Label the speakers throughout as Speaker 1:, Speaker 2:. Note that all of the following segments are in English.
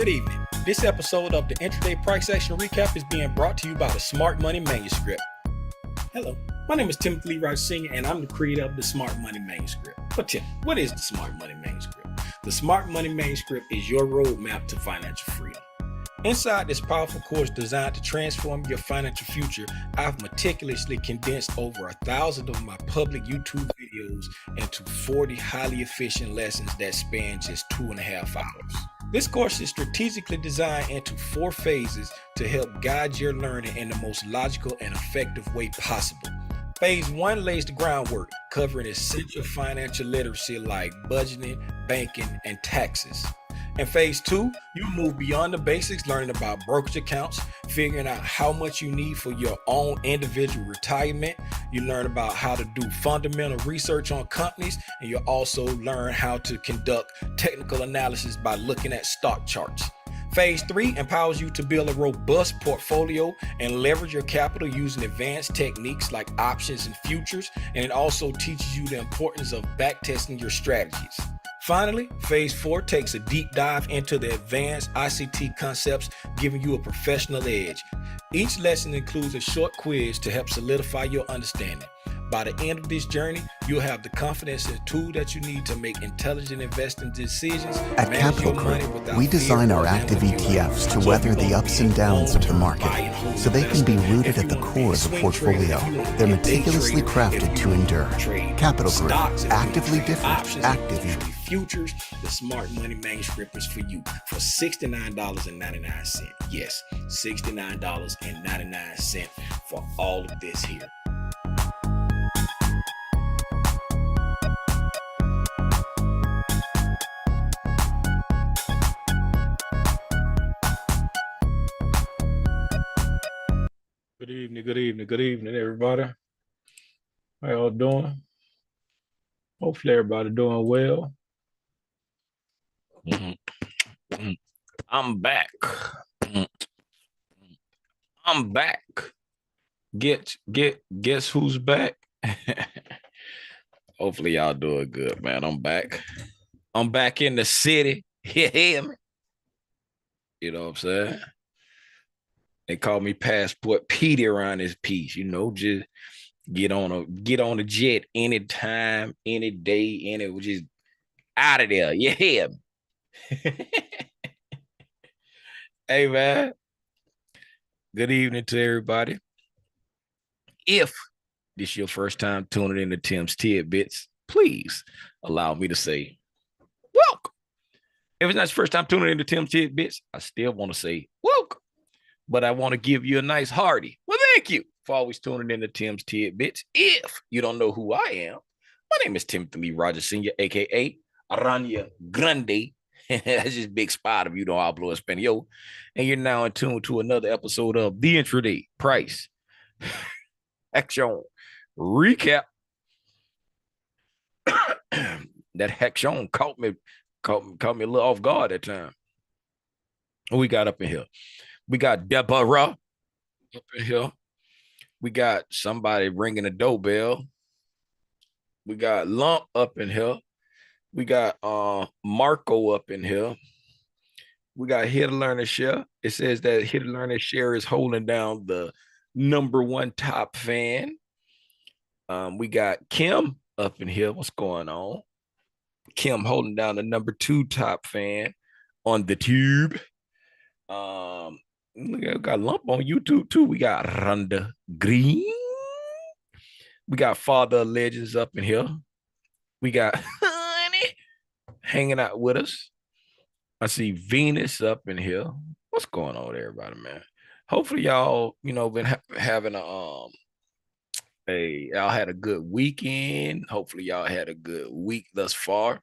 Speaker 1: Good evening. This episode of the Intraday Price Action Recap is being brought to you by the Smart Money Manuscript. Hello, my name is Timothy Lee Wright Sr., and I'm the creator of the Smart Money Manuscript. But Tim, what is the Smart Money Manuscript? The Smart Money Manuscript is your roadmap to financial freedom. Inside this powerful course designed to transform your financial future, I've meticulously condensed over 1,000 of my public YouTube videos into 40 highly efficient lessons that span just 2.5 hours. This course is strategically designed into 4 phases to help guide your learning in the most logical and effective way possible. Phase 1 lays the groundwork, covering essential financial literacy like budgeting, banking, and taxes. In phase 2, you move beyond the basics, learning about brokerage accounts, figuring out how much you need for your own individual retirement. You learn about how to do fundamental research on companies, and you also learn how to conduct technical analysis by looking at stock charts. Phase 3 empowers you to build a robust portfolio and leverage your capital using advanced techniques like options and futures, and it also teaches you the importance of backtesting your strategies. Finally, phase 4 takes a deep dive into the advanced ICT concepts, giving you a professional edge. Each lesson includes a short quiz to help solidify your understanding. By the end of this journey, you'll have the confidence and tool that you need to make intelligent investing decisions.
Speaker 2: At Capital Crew, we design our active ETFs to weather the ups and downs of the market, so they can be rooted at the core of the portfolio. They're meticulously crafted to endure. Capital Crew, actively different, active
Speaker 1: futures. The Smart Money Manuscript is for you for $69.99. Yes, $69.99 for all of this here. Good evening, everybody. How y'all doing? Hopefully everybody doing well. I'm back. Guess who's back? Hopefully y'all doing good, man. I'm back in the city. Hear me? You know what I'm saying? They call me Passport Petey around this piece, just get on a jet anytime, any day, just out of there. You hear me? Hey, man. Good evening to everybody. If this is your first time tuning in to Tim's Tidbits, please allow me to say welcome. If it's not your first time tuning in to Tim's Tidbits, I still want to say welcome. But I want to give you a nice hearty. Well, thank you for always tuning in to Tim's Tidbits. If you don't know who I am, my name is Timothy Lee Rogers Sr., a.k.a. Aranya Grande. That's just big spot of you know hablo español. And you're now in tune to another episode of the Intraday Price Action Recap. That action caught me a little off guard that time. What we got up in here? We got Deborah up in here. We got somebody ringing a doorbell. We got Lump up in here. We got Marco up in here. We got Here to Learn and Share. It says that Here to Learn and Share is holding down the #1 top fan. We got Kim up in here. What's going on? Kim holding down the #2 top fan on the tube. We got Lump on YouTube too. We got Rhonda Green. We got Father of Legends up in here. We got Honey hanging out with us. I see Venus up in here. What's going on with everybody, man? Hopefully y'all, been having y'all had a good weekend. Hopefully y'all had a good week thus far.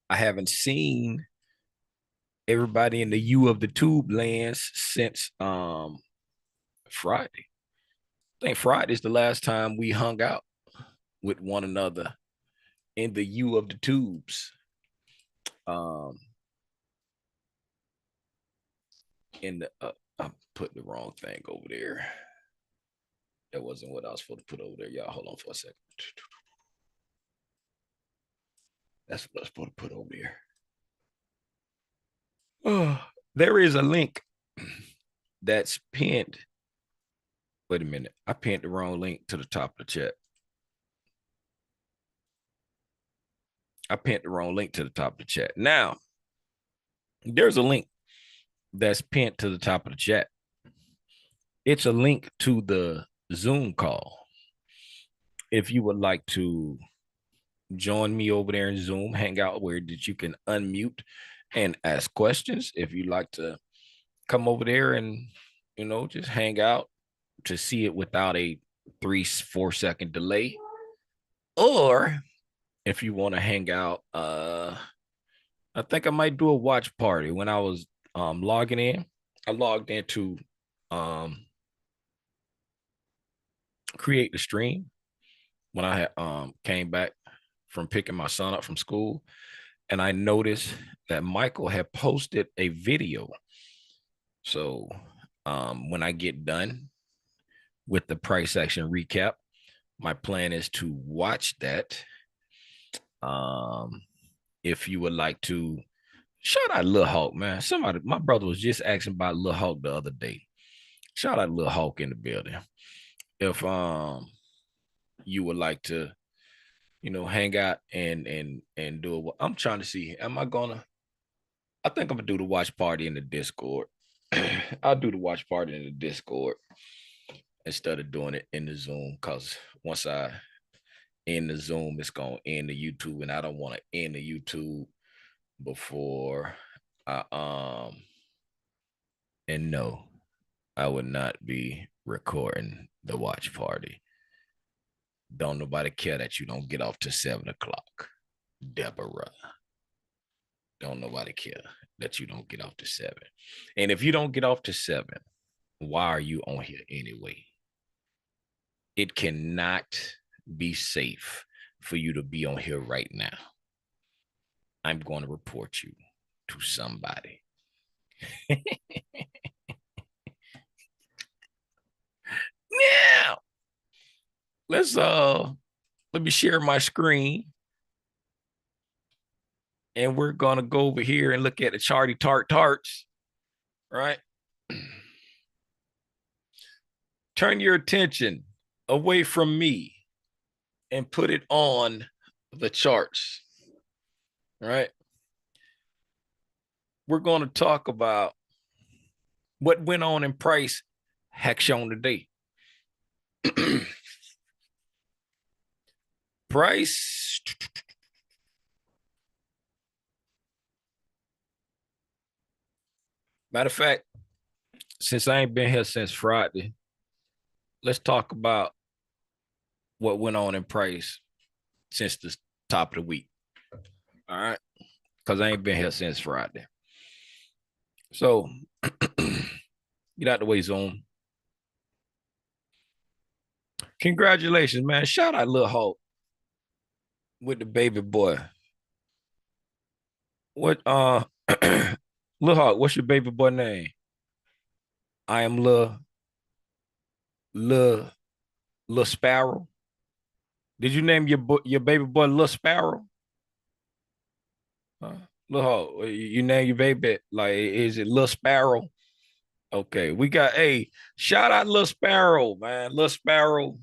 Speaker 1: I haven't seen everybody in the U of the Tube lands since Friday. I think Friday's the last time we hung out with one another in the U of the Tubes. I'm putting the wrong thing over there. That wasn't what I was supposed to put over there. Y'all hold on for a second. That's what I was supposed to put over here. There is a link that's pinned. Wait a minute. I pinned the wrong link to the top of the chat. I pinned the wrong link to the top of the chat. Now, there's a link that's pinned to the top of the chat. It's a link to the Zoom call. If you would like to join me over there in Zoom, hang out where that you can unmute and ask questions. If you'd like to come over there and, just hang out to see it without a 3-4 second delay. Or if you want to hang out, I think I might do a watch party. When I was logging in, I logged into create the stream when I had came back from picking my son up from school, and I noticed that Michael had posted a video. So when I get done with the price action recap, my plan is to watch that. If you would like to shout out Lil Hawk, man. My brother was just asking about Lil Hawk the other day. Shout out Lil Hawk in the building. If you would like to, hang out and do it. I'm trying to see. I think I'm gonna do the watch party in the Discord. I'll do the watch party in the Discord instead of doing it in the Zoom, because once I end the Zoom, it's gonna end the YouTube, and I don't want to end the YouTube before I and no, I would not be recording the watch party. Don't nobody care that you don't get off to 7 o'clock, Deborah. Don't nobody care that you don't get off to 7. And if you don't get off to 7, why are you on here anyway? It cannot be safe for you to be on here right now. I'm going to report you to somebody. Now, let me share my screen. And we're gonna go over here and look at the Charty Tarts, right? Turn your attention away from me and put it on the charts, right? We're going to talk about what went on in price action today. Price. Matter of fact, since I ain't been here since Friday, let's talk about what went on in price since the top of the week. All right. Because I ain't been here since Friday. So get out the way, Zoom. Congratulations, man. Shout out Lil Hawk with the baby boy. What Lil Hawk, what's your baby boy name? I am Lil Sparrow. Did you name your baby boy Lil Sparrow? Lil Hawk, you name your baby, like, is it Lil Sparrow? Okay, we got shout out Lil Sparrow, man. Lil Sparrow,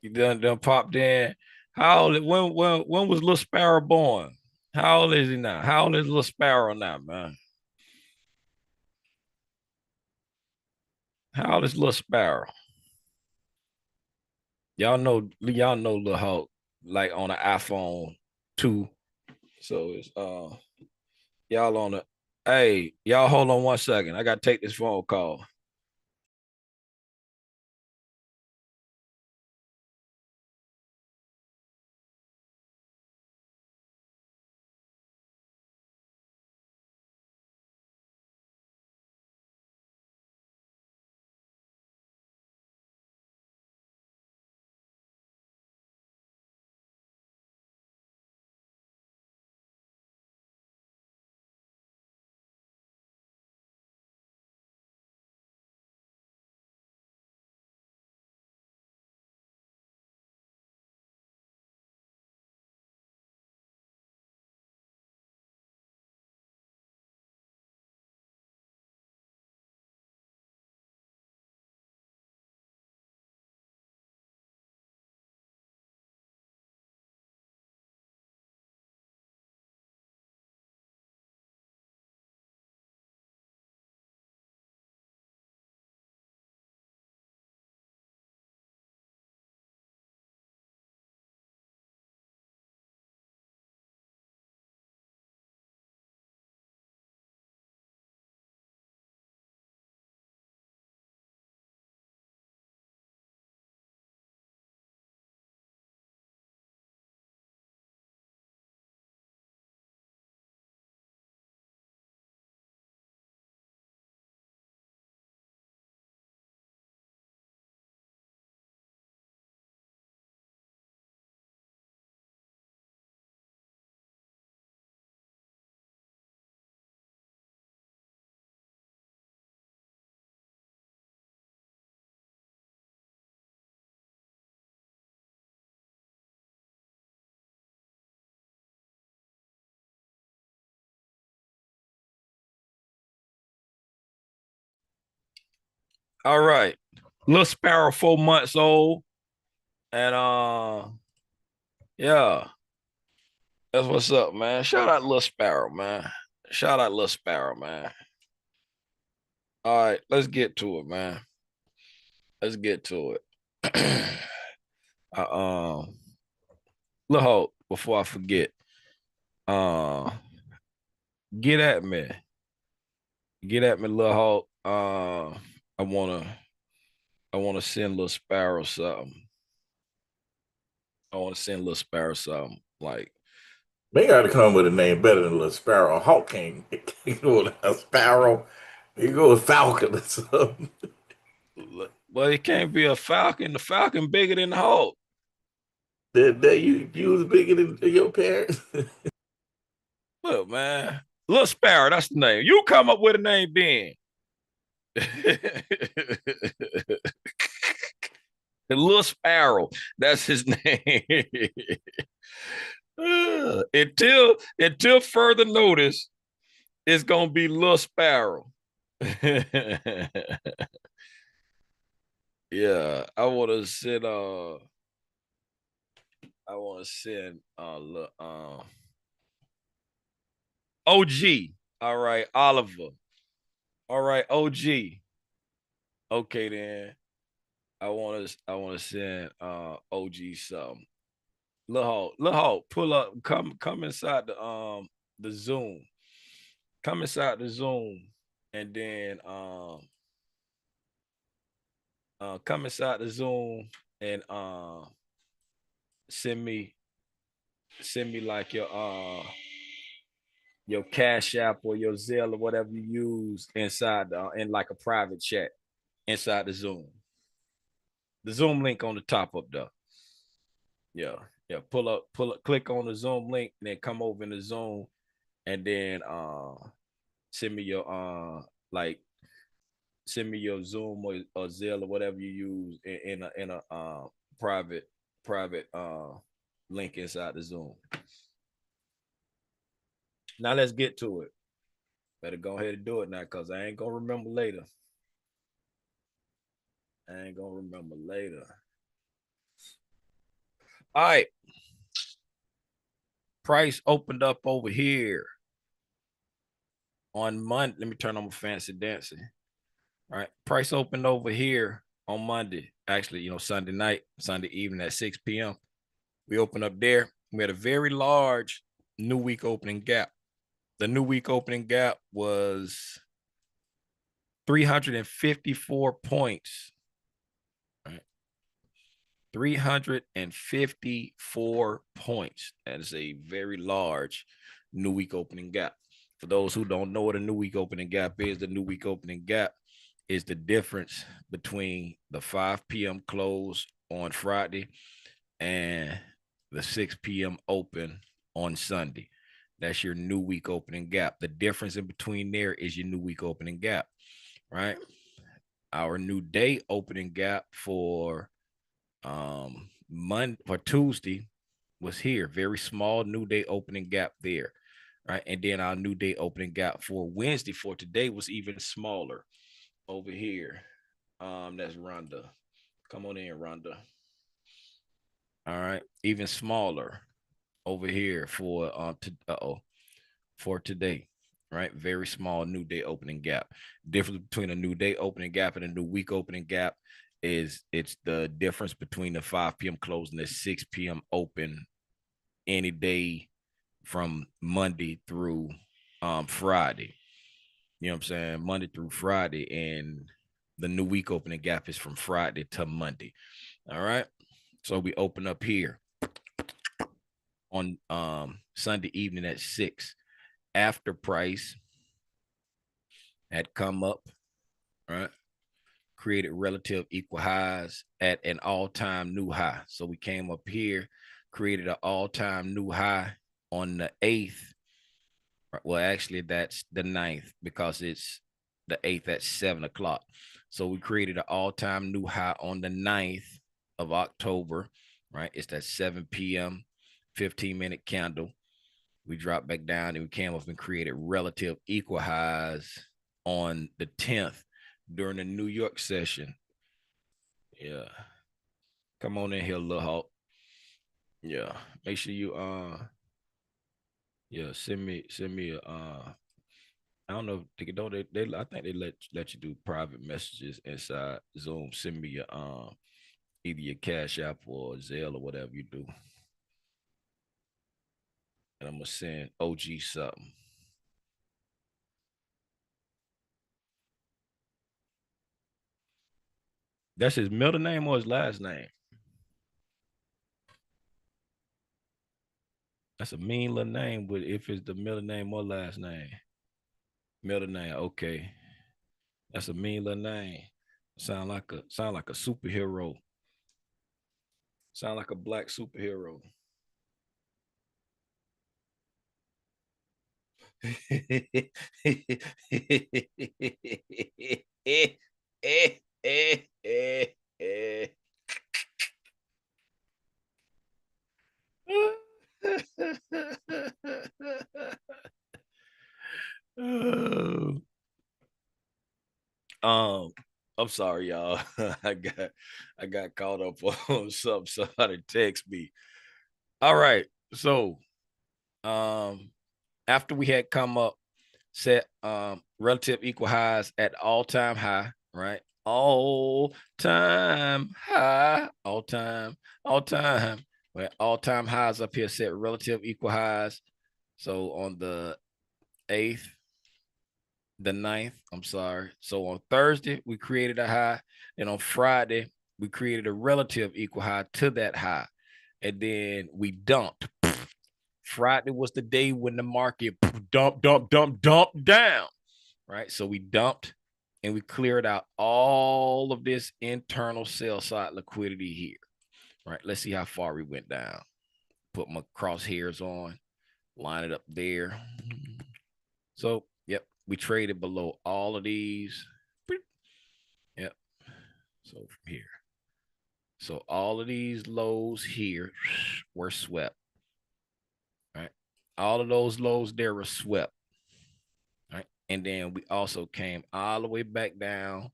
Speaker 1: you done popped in. How old? When was Lil Sparrow born? How old is he now? How old is Lil Sparrow now, man? How old is Lil Sparrow? Y'all know Lil Hawk, like, on an iPhone 2. So it's y'all on the y'all hold on 1 second. I gotta take this phone call.
Speaker 3: All right. Little Sparrow, 4 months old. And yeah, that's what's up, man. Shout out Little Sparrow, man. Shout out Little Sparrow, man. All right, let's get to it, man. Let's get to it. uh, um, Little Hope, before I forget, uh, get at me. Get at me, Little Hope. I wanna send Little Sparrow something. I want to send Little Sparrow something. Like,
Speaker 4: They got to come with a name better than Little Sparrow. Hawk can't go with a Sparrow. You go with Falcon or something.
Speaker 3: well, it can't be a Falcon. The Falcon bigger than the Hawk.
Speaker 4: That you was bigger than your parents.
Speaker 3: Look, man. Little Sparrow, that's the name. You come up with a name, Ben. The Little Sparrow, that's his name. Until further notice, it's gonna be Little Sparrow. Yeah, I want to send OG. All right, Oliver. All right, OG. Okay then. I want to send OG something. Lil Hawk, pull up, come inside the Zoom. Come inside the Zoom and then come inside the Zoom and send me like your Cash App or your Zelle or whatever you use inside in like a private chat inside the Zoom. The Zoom link on the top up there. Yeah. Yeah. Pull up, click on the Zoom link, and then come over in the Zoom and then send me your like send me your Zoom or Zelle or whatever you use in a private link inside the Zoom. Now let's get to it. Better go ahead and do it now, because I ain't gonna remember later. All right. Price opened up over here on Monday. Let me turn on my fancy dancing. All right. Price opened over here on Monday. Actually, Sunday night, Sunday evening at 6 p.m. We opened up there. We had a very large new week opening gap. The new week opening gap was 354 points. Right. 354 points. That is a very large new week opening gap. For those who don't know what a new week opening gap is, the new week opening gap is the difference between the 5 p.m. close on Friday and the 6 p.m. open on Sunday. That's your new week opening gap. The difference in between there is your new week opening gap, right? Our new day opening gap for Tuesday was here. Very small new day opening gap there, right? And then our new day opening gap for Wednesday for today was even smaller over here. That's Rhonda. Come on in, Rhonda. All right, even smaller over here for today, right? Very small new day opening gap. Difference between a new day opening gap and a new week opening gap is it's the difference between the 5 p.m. close and the 6 p.m. open any day from Monday through Friday. You know what I'm saying? Monday through Friday, and the new week opening gap is from Friday to Monday. All right. So we open up here on Sunday evening at 6. After price had come up, right? Created relative equal highs at an all-time new high. So we came up here, created an all-time new high on the 8th. Well, actually, that's the 9th because it's the 8th at 7 o'clock. So we created an all-time new high on the 9th of October, right? It's that 7 p.m., 15-minute candle. We dropped back down and we came up and created relative equal highs on the 10th. during the New York session. Yeah. Come on in here, Lil Hawk. Yeah. Make sure you yeah, send me a I don't know if they I think they let you do private messages inside Zoom. Send me your either your Cash App or Zelle or whatever you do. And I'm gonna send OG something. That's his middle name or his last name? That's a mean little name, but if it's the middle name or last name. Middle name, okay. That's a mean little name. Sound like a superhero. Sound like a black superhero. um, I'm sorry, y'all. I got caught up on something. Somebody text me. All right. So after we had come up, set relative equal highs at all-time high, right? All-time high, all-time. Well, all-time highs up here set relative equal highs. So on the 8th, the 9th, I'm sorry. So on Thursday, we created a high. And on Friday, we created a relative equal high to that high. And then we dumped. Friday was the day when the market dumped down, right? So we dumped and we cleared out all of this internal sell side liquidity here, right? Let's see how far we went down. Put my crosshairs on, line it up there. So, yep, we traded below all of these. Yep. So from here. So all of these lows here were swept, right? All of those lows there were swept. Right. And then we also came all the way back down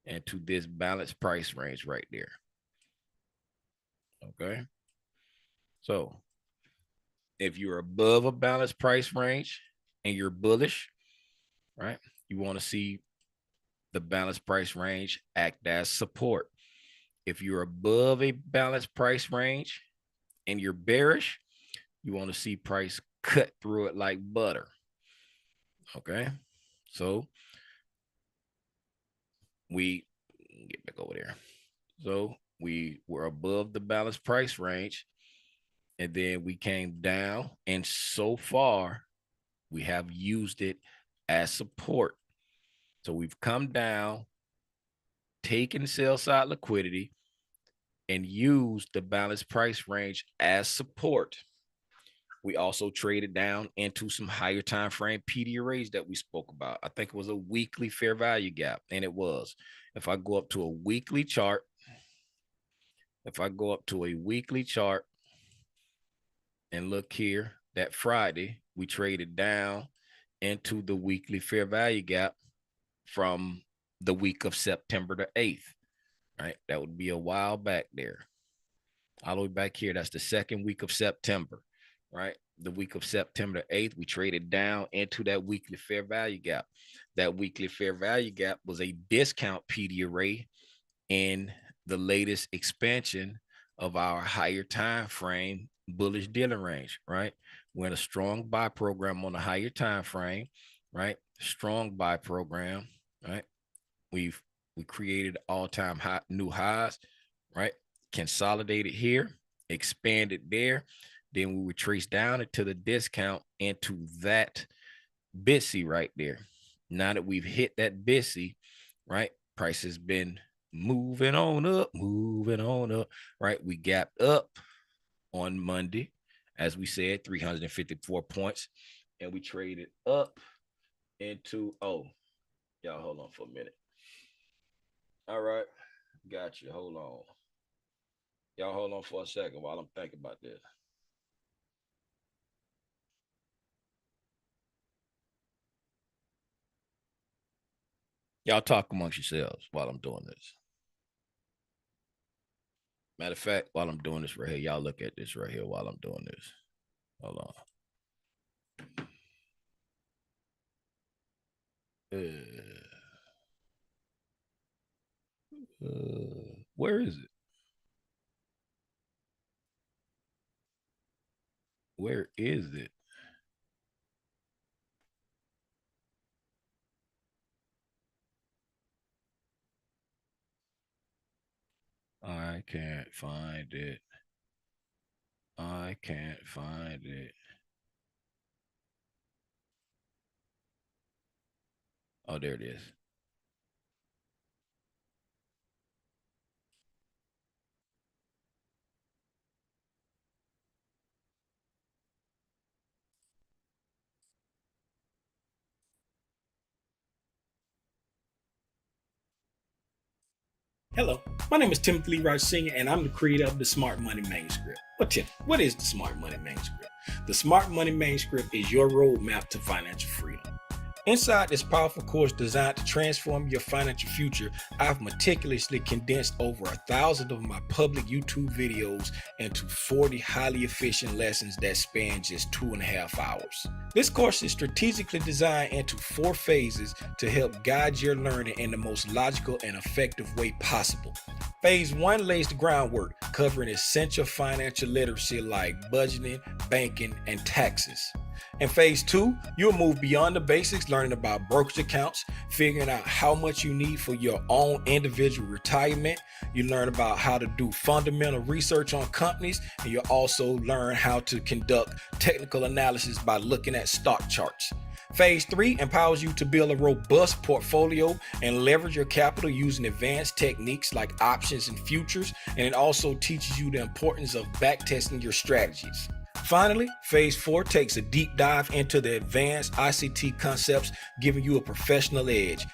Speaker 3: into this balanced price range right there. Okay. So if you're above a balanced price range and you're bullish, right, you want to see the balanced price range act as support. If you're above a balanced price range and you're bearish, you want to see price cut through it like butter. Okay. So we get back over there. So we were above the balanced price range, and then we came down, and so far we have used it as support. So we've come down, taken sell side liquidity, and used the balanced price range as support. We also traded down into some higher time frame PD arrays that we spoke about. I think it was a weekly fair value gap, and it was. If I go up to a weekly chart, and look here, that Friday, we traded down into the weekly fair value gap from the week of September the 8th, right? That would be a while back there. All the way back here, that's the second week of September, right? The week of September the 8th, we traded down into that weekly fair value gap. That weekly fair value gap was a discount PD array in the latest expansion of our higher time frame bullish dealing range, right? We're in a strong buy program on the higher time frame, right? Strong buy program, right? We created all-time high, new highs, right? Consolidated here, expanded there. Then we would trace down into the discount into that BITC right there. Now that we've hit that BITC, right? Price has been moving on up, right? We gapped up on Monday, as we said, 354 points, and we traded up into, oh, y'all hold on for a minute. All right, got you. Hold on. Y'all hold on for a second while I'm thinking about this. Y'all talk amongst yourselves while I'm doing this. Matter of fact, while I'm doing this right here, y'all look at this right here while I'm doing this. Hold on. Where is it? Where is it? I can't find it. I can't find it. Oh, there it is.
Speaker 1: Hello, my name is Timothy Leroy Sr., and I'm the creator of the Smart Money Manuscript. But Tim, what is the Smart Money Manuscript? The Smart Money Manuscript is your roadmap to financial freedom. Inside this powerful course designed to transform your financial future, I've meticulously condensed over 1,000 of my public YouTube videos into 40 highly efficient lessons that span just 2.5 hours. This course is strategically designed into 4 phases to help guide your learning in the most logical and effective way possible. Phase 1 lays the groundwork, covering essential financial literacy like budgeting, banking, and taxes. In phase 2, you'll move beyond the basics, learning about brokerage accounts, figuring out how much you need for your own individual retirement. You learn about how to do fundamental research on companies, and you'll also learn how to conduct technical analysis by looking at stock charts. Phase 3 empowers you to build a robust portfolio and leverage your capital using advanced techniques like options and futures, and it also teaches you the importance of backtesting your strategies. Finally, phase 4 takes a deep dive into the advanced ICT concepts, giving you a professional edge.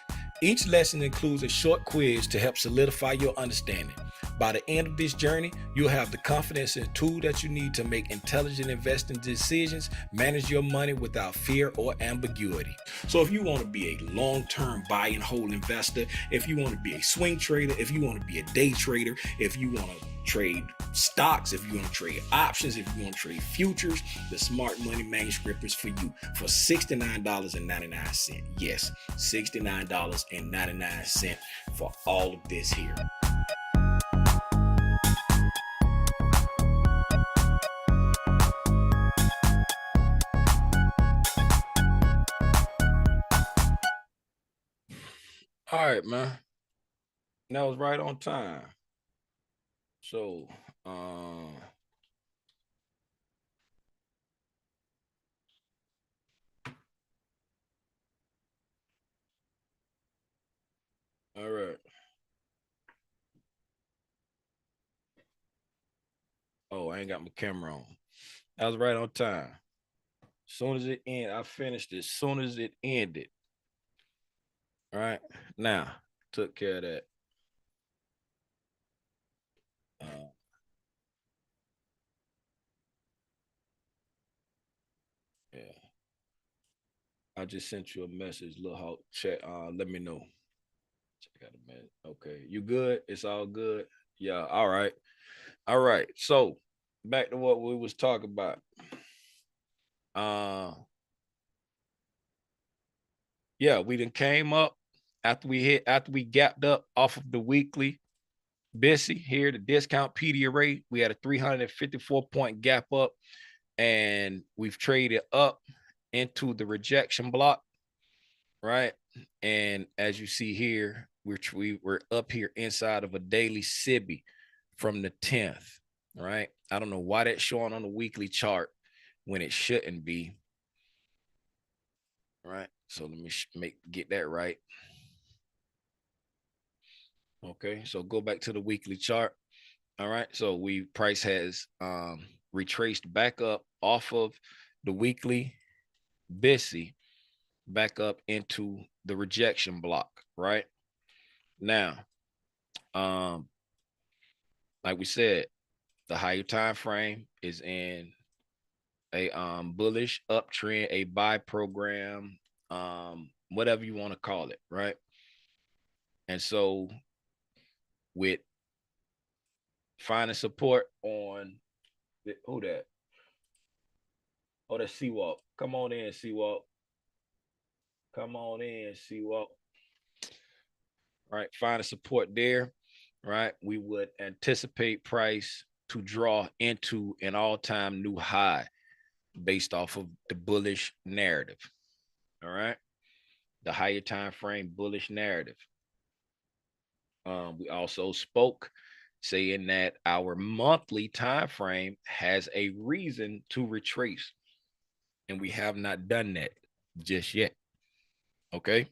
Speaker 1: Each lesson includes a short quiz to help solidify your understanding. By the end of this journey, you'll have the confidence and tool that you need to make intelligent investing decisions, manage your money without fear or ambiguity. So if you want to be a long-term buy and hold investor, if you want to be a swing trader, if you want to be a day trader, if you want to trade stocks, if you want to trade options, if you want to trade futures, the Smart Money Manuscript is for you for $69.99. Yes, $69.99 for all of this here.
Speaker 3: All right, man. That was right on time. So, all right. Oh, I ain't got my camera on. That was right on time. As soon as it ended, I finished it. As soon as it ended. All right. Now, took care of that. Yeah. I just sent you a message. Little Hawk, check. Let me know. Check out a minute. Okay. You good? It's all good. Yeah. All right. All right. So back to what we was talking about. Yeah, we then came up after we gapped up off of the weekly BISI here, the discount PD rate. We had a 354 point gap up, and we've traded up into the rejection block, right? And as you see here, we're up here inside of a daily SIBI from the 10th, right? I don't know why that's showing on the weekly chart when it shouldn't be, right? So let me get that right. Okay, so go back to the weekly chart. All right, so price has retraced back up off of the weekly BISI back up into the rejection block, right? Now, like we said, the higher time frame is in a bullish uptrend, a buy program, whatever you want to call it, right? And so with finding support on who that? Oh, that's Seawalk. Come on in, Seawalk. Come on in, Seawalk. Right, finding support there. Right, we would anticipate price to draw into an all-time new high based off of the bullish narrative. All right, the higher time frame bullish narrative. We also spoke saying that our monthly time frame has a reason to retrace, and we have not done that just yet. Okay,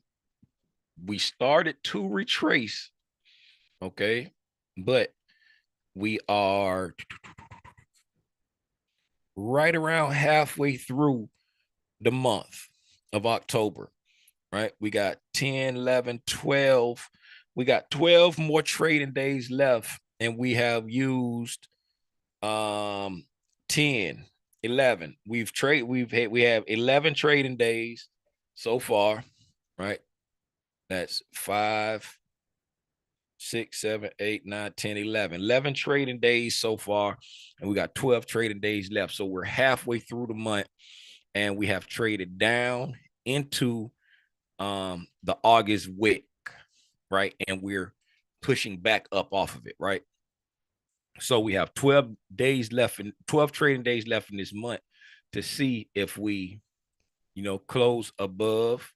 Speaker 3: we started to retrace. Okay, but we are right around halfway through the month of October, right? We got 10, 11, 12. We got 12 more trading days left, and we have used 10, 11. We have 11 trading days so far, right? That's 5, 6, 7, 8, 9, 10, 11. 11 trading days so far, and we got 12 trading days left. So we're halfway through the month, and we have traded down into the August wick, right? And we're pushing back up off of it, right? So we have 12 days left and 12 trading days left in this month to see if we, close above,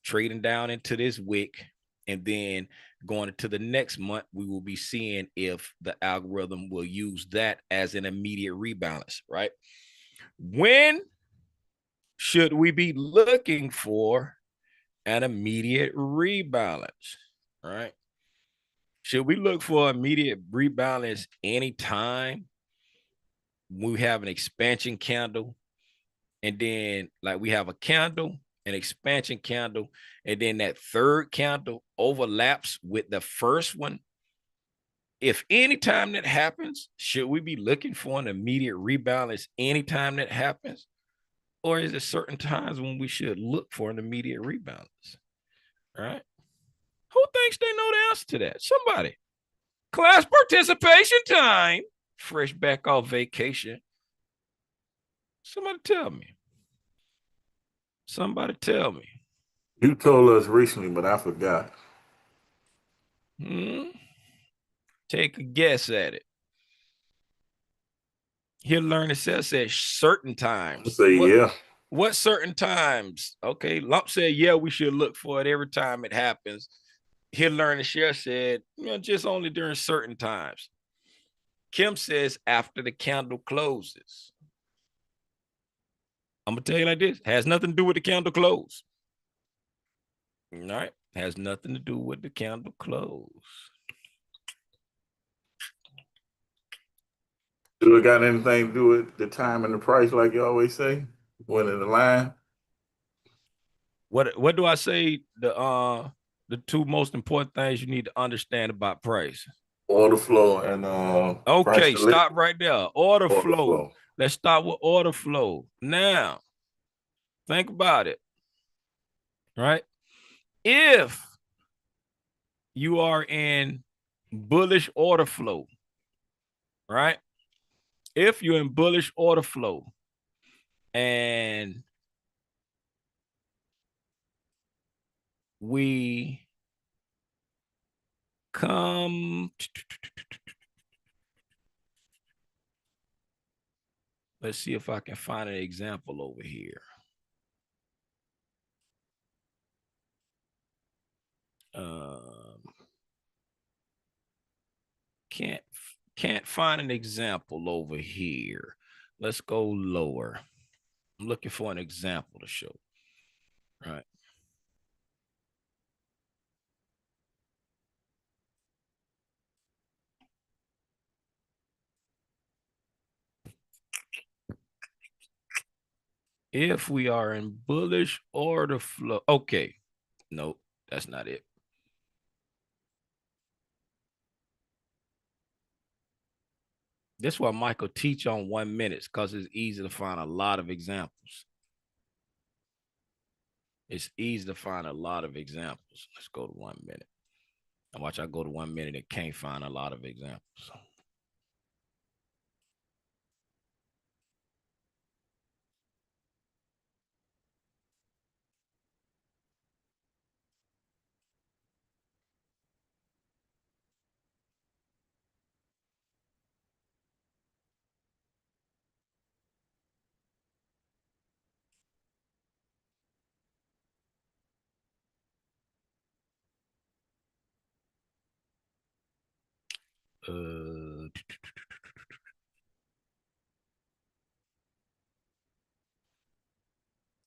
Speaker 3: trading down into this wick, and then going into the next month, we will be seeing if the algorithm will use that as an immediate rebalance, right? When should we be looking for an immediate rebalance, right? Should we look for immediate rebalance anytime we have an expansion candle, and then like we have a candle, an expansion candle, and then that third candle overlaps with the first one? If anytime that happens, should we be looking for an immediate rebalance anytime that happens? Or is there certain times when we should look for an immediate rebalance? All right. Who thinks they know the answer to that? Somebody. Class participation time. Fresh back off vacation. Somebody tell me. Somebody tell me.
Speaker 4: You told us recently, but I forgot.
Speaker 3: Take a guess at it. He'll learn it says certain times.
Speaker 4: Say yeah.
Speaker 3: What certain times? Okay, Lump said, yeah, we should look for it every time it happens. He'll learn it share said, just only during certain times. Kim says after the candle closes. I'm gonna tell you like this: has nothing to do with the candle close. All right, has nothing to do with the candle close.
Speaker 4: Do it got anything to do with the time and the price, like you always say, when in the line?
Speaker 3: What do I say? The two most important things you need to understand about price.
Speaker 4: Order flow and
Speaker 3: okay, stop right there. Order flow.
Speaker 4: Flow.
Speaker 3: Let's start with order flow. Now, think about it. Right? If you are in bullish order flow, right? If you're in bullish order flow and we come, let's see if I can find an example over here. Can't find an example over here. Let's go lower. I'm looking for an example to show. All right. If we are in bullish order flow, okay. Nope, that's not it. That's why Michael teach on 1 minute, because it's easy to find a lot of examples. It's easy to find a lot of examples. Let's go to 1 minute. And watch, I go to 1 minute and can't find a lot of examples.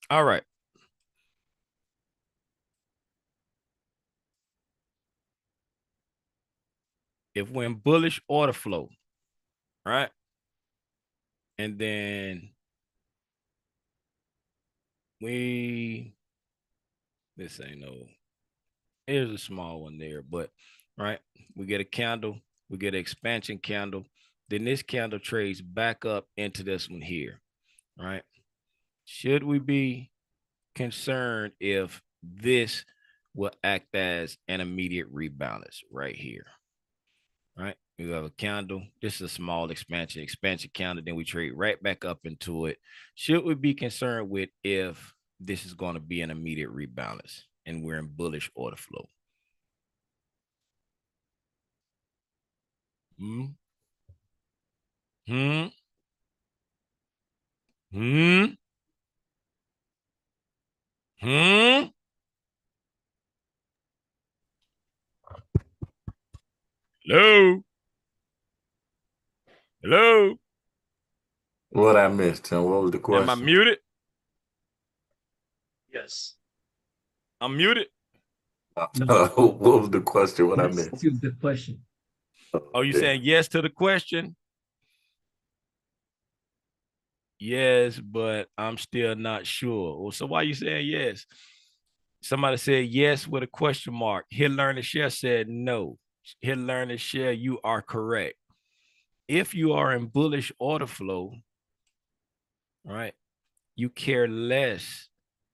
Speaker 3: All right. If we're in bullish order flow, right? And then this ain't no, here's a small one there, but right, we get a candle, we get an expansion candle, then this candle trades back up into this one here, right? Should we be concerned if this will act as an immediate rebalance right here? Right, we have a candle. This is a small expansion candle. Then we trade right back up into it. Should we be concerned with if this is going to be an immediate rebalance and we're in bullish order flow? Hmm. Hmm. Hmm. Hmm. Hello. Hello.
Speaker 4: What I missed, Tim? What was the
Speaker 3: Am I
Speaker 4: question?
Speaker 3: muted?
Speaker 5: Yes.
Speaker 3: I'm muted.
Speaker 5: No.
Speaker 4: What was the question? What I
Speaker 5: Yes
Speaker 4: missed?
Speaker 5: to the question.
Speaker 3: Are you
Speaker 4: Okay.
Speaker 3: saying yes to the question? Yes, but I'm still not sure. Well, so why are you saying yes? Somebody said yes with a question mark. Here, learn and share said no. Here, learn and share, you are correct. If you are in bullish order flow, right, you care less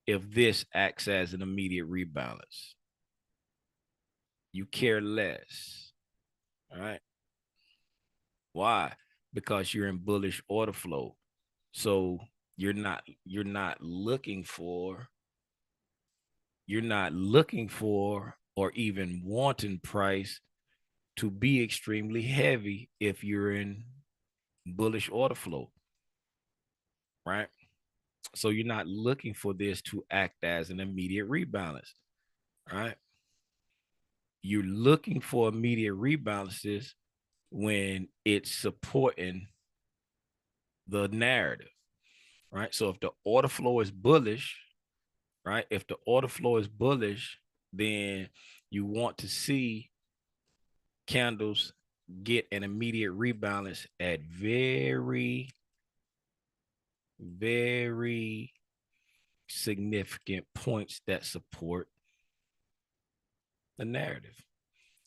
Speaker 3: if this acts as an immediate rebalance. You care less, all right? Why? Because you're in bullish order flow. So you're not looking for or even wanting price to be extremely heavy if you're in bullish order flow, right? So you're not looking for this to act as an immediate rebalance, right? You're looking for immediate rebalances when it's supporting the narrative, right? So if the order flow is bullish, right? If the order flow is bullish, then you want to see candles get an immediate rebalance at very, very significant points that support the narrative.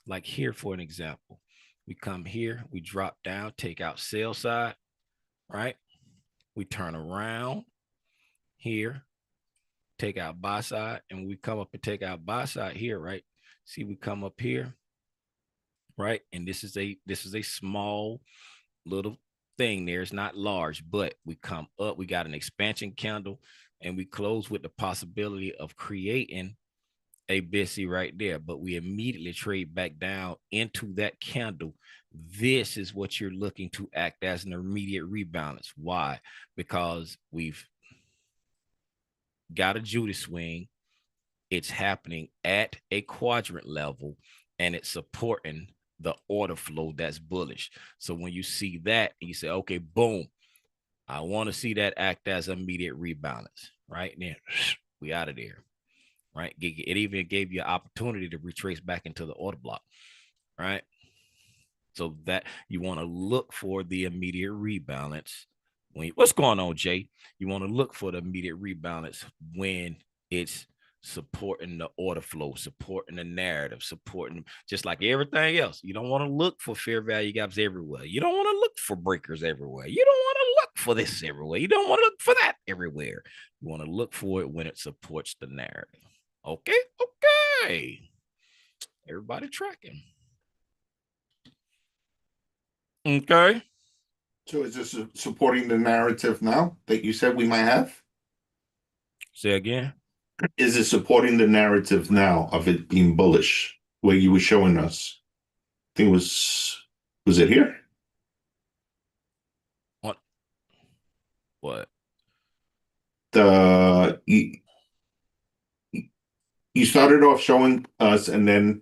Speaker 3: Like here, for an example, we come here, we drop down, take out sell side, right? We turn around here, take out buy side, and we come up and take out buy side here, right? See, we come up here, right? And this is a small little thing there. It's not large, but we come up, we got an expansion candle, and we close with the possibility of creating a BISI right there, but we immediately trade back down into that candle. This is what you're looking to act as an immediate rebalance. Why? Because we've got a Judas swing. It's happening at a quadrant level and it's supporting the order flow that's bullish. So when you see that, you say, okay, boom, I want to see that act as immediate rebalance, right? And then we out of there, right? It even gave you an opportunity to retrace back into the order block, right? So that you want to look for the immediate rebalance. What's going on, Jay? You want to look for the immediate rebalance when it's supporting the order flow, supporting the narrative, supporting just like everything else. You don't want to look for fair value gaps everywhere. You don't want to look for breakers everywhere. You don't want to look for this everywhere. You don't want to look for that everywhere. You want to look for it when it supports the narrative. Okay. Everybody tracking. Okay.
Speaker 6: So is this supporting the narrative now that you said we might have?
Speaker 3: Say again.
Speaker 6: Is it supporting the narrative now of it being bullish, where you were showing us? I think was it here?
Speaker 3: What?
Speaker 6: You started off showing us and then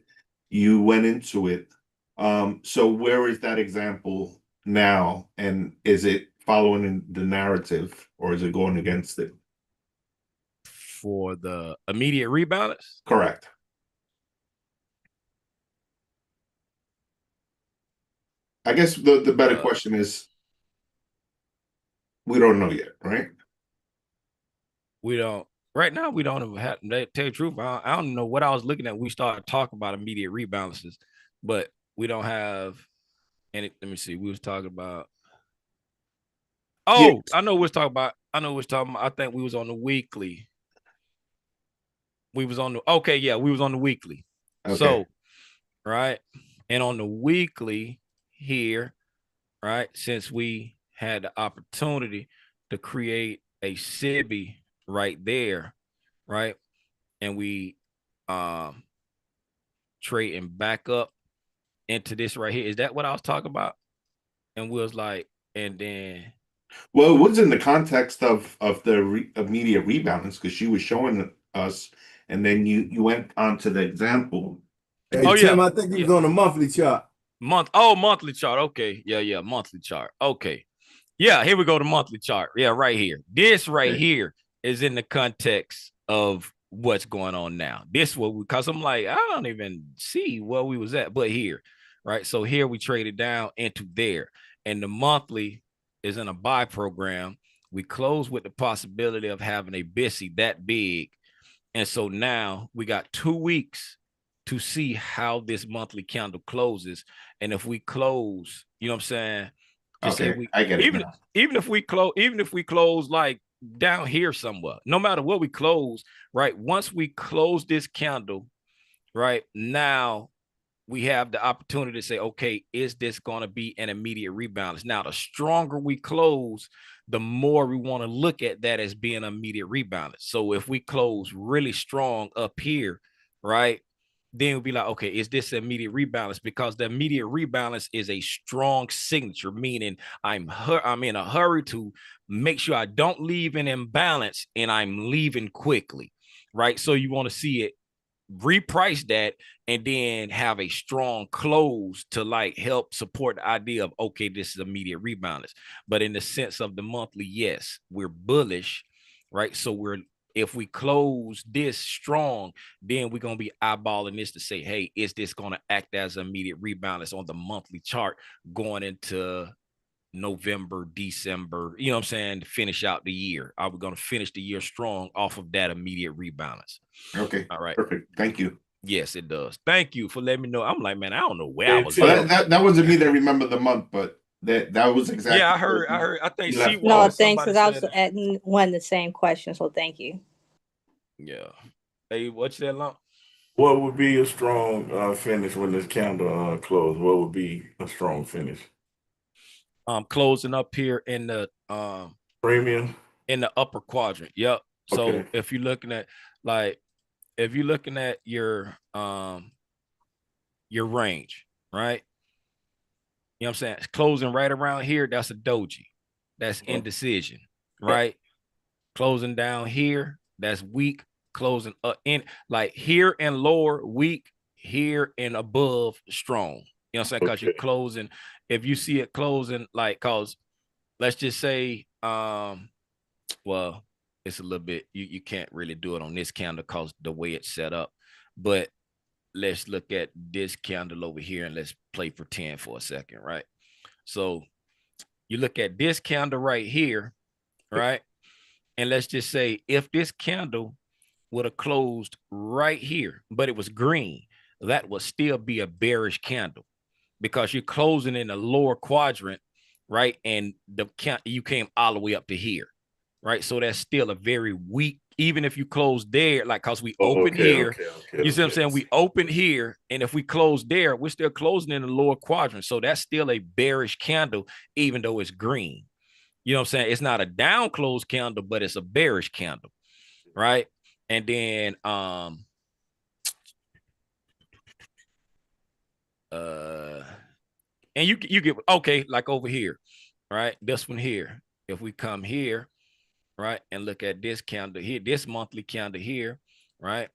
Speaker 6: you went into it. So where is that example now? And is it following the narrative or is it going against it?
Speaker 3: For the immediate rebalance?
Speaker 6: Correct. I guess the better question is, we don't know yet, right?
Speaker 3: We don't. Right now, we don't even have. To tell you the truth, I don't know what I was looking at. We started talking about immediate rebalances, but we don't have any. Let me see. We was talking about. Oh,
Speaker 6: Yes.
Speaker 3: I know we was talking about. I think we was on the weekly. We was on the. Okay, yeah, we was on the weekly.
Speaker 6: Okay.
Speaker 3: So, right, and on the weekly here, right, since we had the opportunity to create a SIBI right there, right, and we trading back up into this right here. Is that what I was talking about? And we was like, and then
Speaker 6: Well, it was in the context of the immediate rebalance because she was showing us, and then you went on to the example.
Speaker 7: Hey,
Speaker 3: Oh,
Speaker 7: Tim,
Speaker 3: yeah.
Speaker 7: I think he was on a monthly chart.
Speaker 3: monthly chart. Okay. Yeah, monthly chart. Okay. Yeah, here we go, the monthly chart. Yeah, right here. This right here is in the context of what's going on now. This what because I'm like, I don't even see where we was at, but here, right? So here we traded down into there, and the monthly is in a buy program. We close with the possibility of having a BISI that big, and so now we got 2 weeks to see how this monthly candle closes, and if we close, you know what I'm saying? Just
Speaker 6: Okay,
Speaker 3: say we
Speaker 6: I get it now.
Speaker 3: even if we close like down here somewhere, no matter what we close, right? Once we close this candle, right now we have the opportunity to say, okay, is this going to be an immediate rebalance? Now, the stronger we close, the more we want to look at that as being an immediate rebalance. So if we close really strong up here, right, then we'll be like, okay, is this an immediate rebalance? Because the immediate rebalance is a strong signature, meaning I'm in a hurry to make sure I don't leave an imbalance and I'm leaving quickly, right? So you want to see it reprice that and then have a strong close to like help support the idea of, okay, this is immediate rebalance. But in the sense of the monthly, yes, we're bullish, right? So if we close this strong, then we're going to be eyeballing this to say, hey, is this going to act as immediate rebalance on the monthly chart going into November, December, you know what I'm saying, to finish out the year? Are we going to finish the year strong off of that immediate rebalance?
Speaker 6: Okay.
Speaker 3: All right.
Speaker 6: Perfect. Thank you.
Speaker 3: Yes, it does. Thank you for letting me know. I'm like, man, I don't know where I was.
Speaker 6: Well, that wasn't me that remember the month, but that was exactly.
Speaker 3: Yeah, I heard. I think she was.
Speaker 8: No, thanks, because I was one the same question, so thank you.
Speaker 3: Yeah. Hey, what's that lump?
Speaker 4: What would be a strong finish when this candle closed? What would be a strong finish?
Speaker 3: Closing up here in the
Speaker 4: Premium
Speaker 3: in the upper quadrant. Yep. So
Speaker 4: Okay.
Speaker 3: if you're looking at your range, right? You know what I'm saying? It's closing right around here. That's a doji. That's indecision, right? Closing down here, that's weak. Closing up in like here and lower, weak. Here and above, strong. You know what I'm saying? Because you're closing. If you see it closing, like, cause let's just say, well, it's a little bit, you can't really do it on this candle because the way it's set up. But let's look at this candle over here and let's play pretend for a second, right? So you look at this candle right here, right? And let's just say if this candle would have closed right here, but it was green, that would still be a bearish candle because you're closing in the lower quadrant, right? And you came all the way up to here, right? So that's still a very weak even if you close there, like, cause we
Speaker 4: Oh,
Speaker 3: open here, you see what I'm
Speaker 4: okay.
Speaker 3: saying? We open here, and if we close there, we're still closing in the lower quadrant. So that's still a bearish candle, even though it's green. You know what I'm saying? It's not a down close candle, but it's a bearish candle, right? And then and you get, okay, like over here, right? This one here. If we come here, right, and look at this candle here, this monthly candle here, right?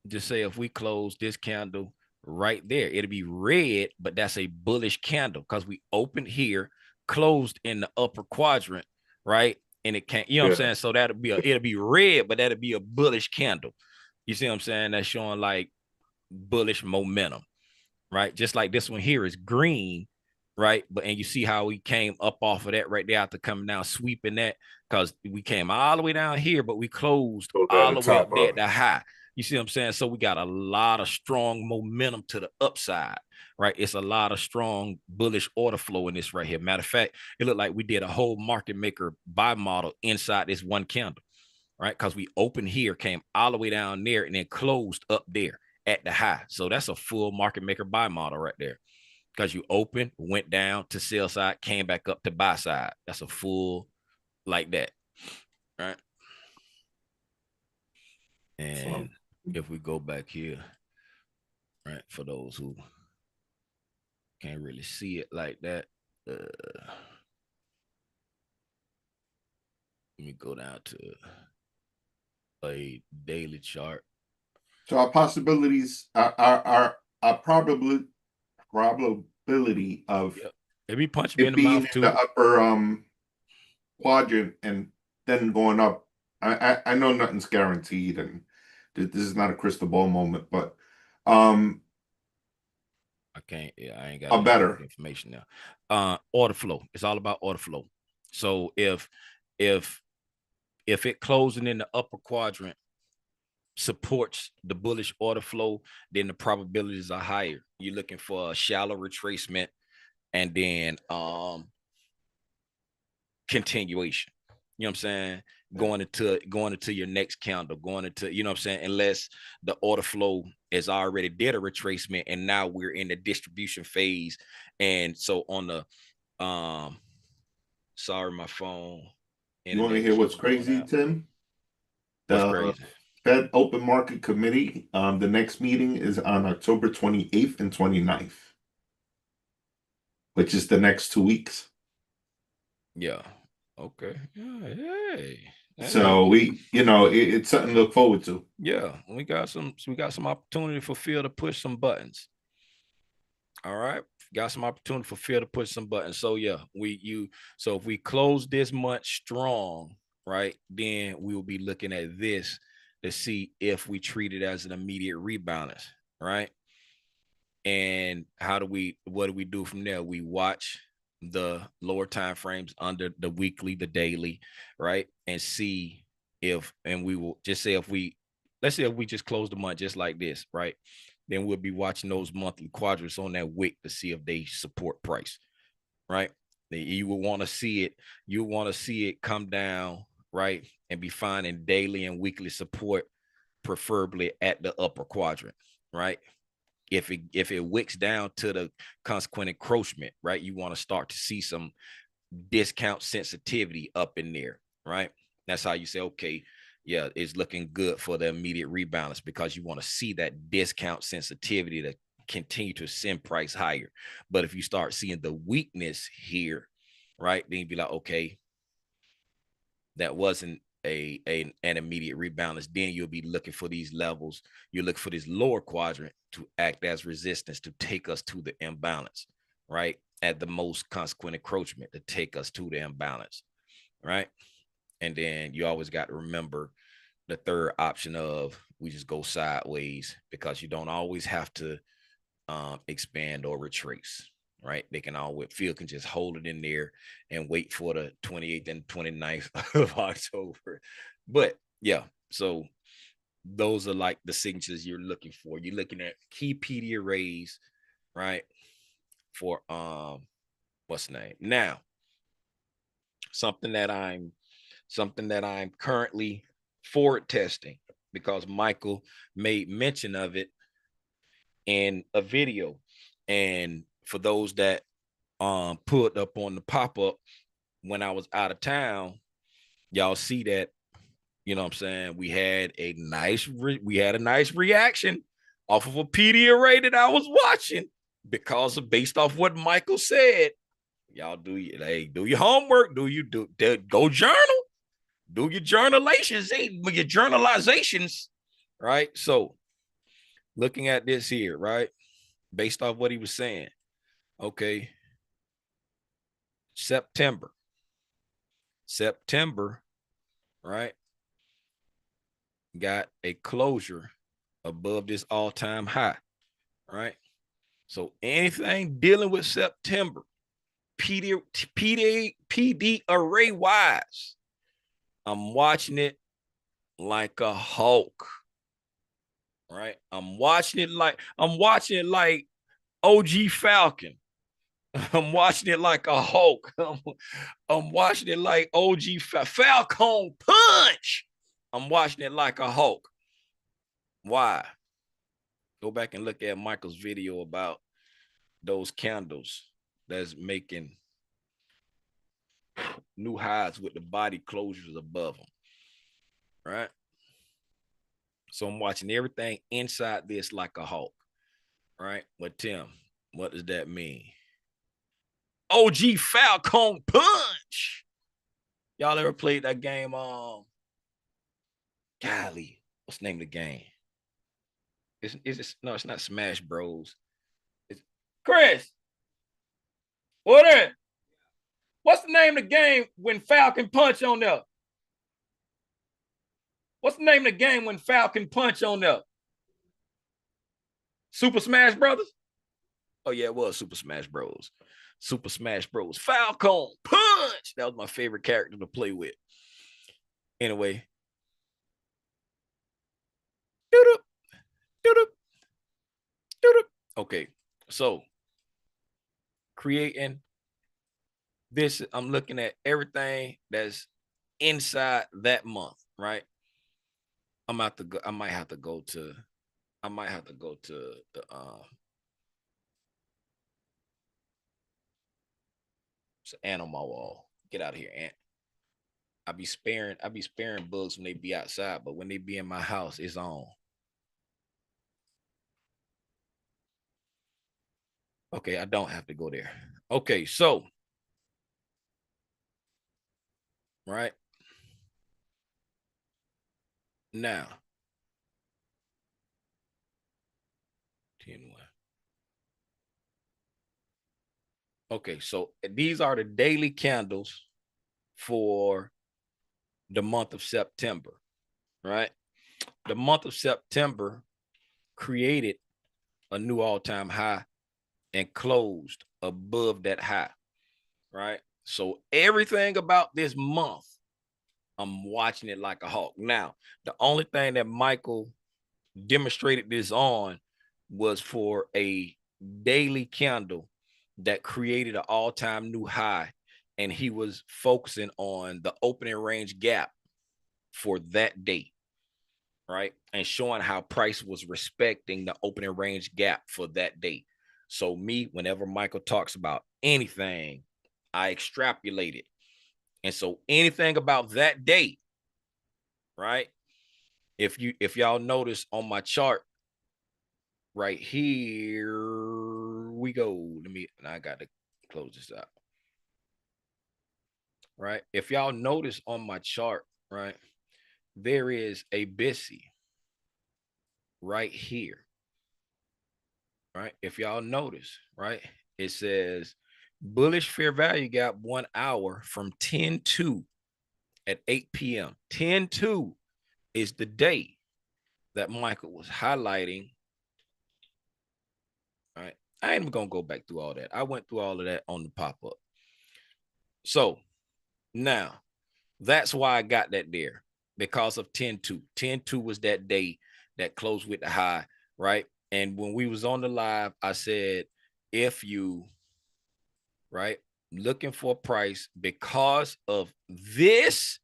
Speaker 3: Just say if we close this candle right there, it'll be red, but that's a bullish candle because we opened here, closed in the upper quadrant, right? And it can't, you know what I'm saying? So it'll be red, but that'll be a bullish candle. You see what I'm saying? That's showing like bullish momentum, right? Just like this one here is green, right? But and you see how we came up off of that right there after coming down, sweeping that, because we came all the way down here, but we closed all the way up there at the high. You see what I'm saying? So we got a lot of strong momentum to the upside, right? It's a lot of strong bullish order flow in this right here. Matter of fact, it looked like we did a whole market maker buy model inside this one candle, right? Because we opened here, came all the way down there, and then closed up there at the high. So that's a full market maker buy model right there. Because you open, went down to sell side, came back up to buy side. That's a full like that, right? And if we go back here, right, for those who can't really see it like that, let me go down to a daily chart.
Speaker 6: So our possibilities are probability of
Speaker 3: It'd be punching me in
Speaker 6: it
Speaker 3: the
Speaker 6: being
Speaker 3: mouth
Speaker 6: in
Speaker 3: too.
Speaker 6: the upper quadrant and then going up. I know nothing's guaranteed, and this is not a crystal ball moment, but
Speaker 3: I can't. Yeah, I ain't got
Speaker 6: better
Speaker 3: information now. Order flow. It's all about order flow. So if it closing in the upper quadrant supports the bullish order flow, then the probabilities are higher. You're looking for a shallow retracement and then continuation. You know what I'm saying? Going into your next candle, going into, you know what I'm saying, unless the order flow is already did a retracement and now we're in the distribution phase. And so on the sorry, my phone.
Speaker 6: You want to hear what's crazy, Tim?
Speaker 3: What's crazy?
Speaker 6: Fed Open Market Committee, the next meeting is on October 28th and 29th, which is the next 2 weeks.
Speaker 3: Yeah. Okay. Hey.
Speaker 6: So it's something to look forward to.
Speaker 3: Yeah, we got some opportunity for Phil to push some buttons. All right. Got some opportunity for Phil to push some buttons. So yeah, so if we close this much strong, right, then we will be looking at this to see if we treat it as an immediate rebalance, right? And what do we do from there? We watch the lower time frames under the weekly, the daily, right? And see and we will just say let's say if we just close the month just like this, right? Then we'll be watching those monthly quadrants on that wick to see if they support price, right? You will want to see it. You want to see it come down, right? And be finding daily and weekly support, preferably at the upper quadrant, right? If it wicks down to the consequent encroachment, right, you want to start to see some discount sensitivity up in there, right? That's how you say, okay, yeah, it's looking good for the immediate rebalance, because you want to see that discount sensitivity to continue to send price higher. But if you start seeing the weakness here, right, then you'd be like, okay, that wasn't an immediate rebalance. Then you'll be looking for these levels. You look for this lower quadrant to act as resistance to take us to the imbalance, right? At the most consequent encroachment to take us to the imbalance, right? And then you always got to remember the third option of we just go sideways, because you don't always have to expand or retrace, right? They can always, Phil can just hold it in there and wait for the 28th and 29th of October. But yeah, so those are like the signatures you're looking for. You're looking at key PD arrays, right? For what's the name? Now, something that I'm currently forward testing because Michael made mention of it in a video. And for those that put up on the pop-up when I was out of town, y'all see that, you know what I'm saying, we had a nice reaction off of a PD array that I was watching because of based off what Michael said. Y'all do your homework, go journal, do your journalizations, your journalizations, right? So looking at this here, right, based off what he was saying, okay, September, right, got a closure above this all-time high, right? So anything dealing with September, PD array wise, I'm watching it like a hawk, right? I'm watching it like OG Falcon. I'm watching it like a hawk. I'm watching it like OG Falcon punch. I'm watching it like a hawk. Why? Go back and look at Michael's video about those candles that's making new highs with the body closures above them, right? So I'm watching everything inside this like a hawk, right? But Tim, what does that mean? OG Falcon punch. Y'all ever played that game? Golly, what's the name of the game? No, it's not Smash Bros. It's Chris. What is? What's the name of the game when Falcon punch on there? What's the name of the game when Falcon punch on there? Super Smash Brothers? Oh yeah, it was Super Smash Bros. Super Smash Bros. Falcon punch. That was my favorite character to play with. Anyway. Okay, so creating this, I'm looking at everything that's inside that month, right? I might have to go to the it's an animal wall. Get out of here, Ant. I be sparing bugs when they be outside, but when they be in my house, it's on. Okay, I don't have to go there. Okay, so right now, 10-1. Okay, so these are the daily candles for the month of September, right? The month of September created a new all-time high and closed above that high, right? So everything about this month, I'm watching it like a hawk. Now, the only thing that Michael demonstrated this on was for a daily candle that created an all-time new high, and he was focusing on the opening range gap for that day, right? And showing how price was respecting the opening range gap for that day. So me, whenever Michael talks about anything, I extrapolate it. And so anything about that day, right? If y'all notice on my chart right here, we go. I got to close this out. Right? If y'all notice on my chart, right, there is a BISI right here. Right? If y'all notice, right, it says bullish fair value gap 1 hour from 10-2 at 8 p.m. 10-2 is the day that Michael was highlighting. Right? I ain't even gonna go back through all that. I went through all of that on the pop-up. So now that's why I got that there, because of 10-2. 10-2 was that day that closed with the high, right? And when we was on the live, I said, if you, right, looking for a price because of this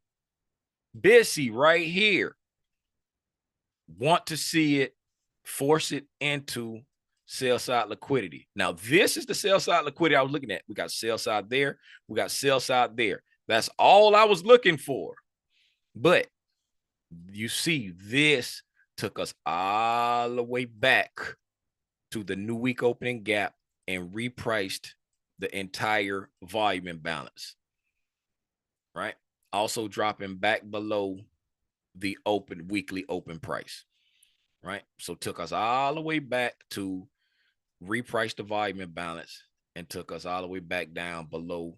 Speaker 3: Busy right here. Want to see it, force it into sell side liquidity. Now, this is the sell side liquidity I was looking at. We got sell side there. We got sell side there. That's all I was looking for. But you see, this took us all the way back to the new week opening gap and repriced the entire volume imbalance, right? Also dropping back below the weekly open price, right? So took us all the way back to reprice the volume imbalance and took us all the way back down below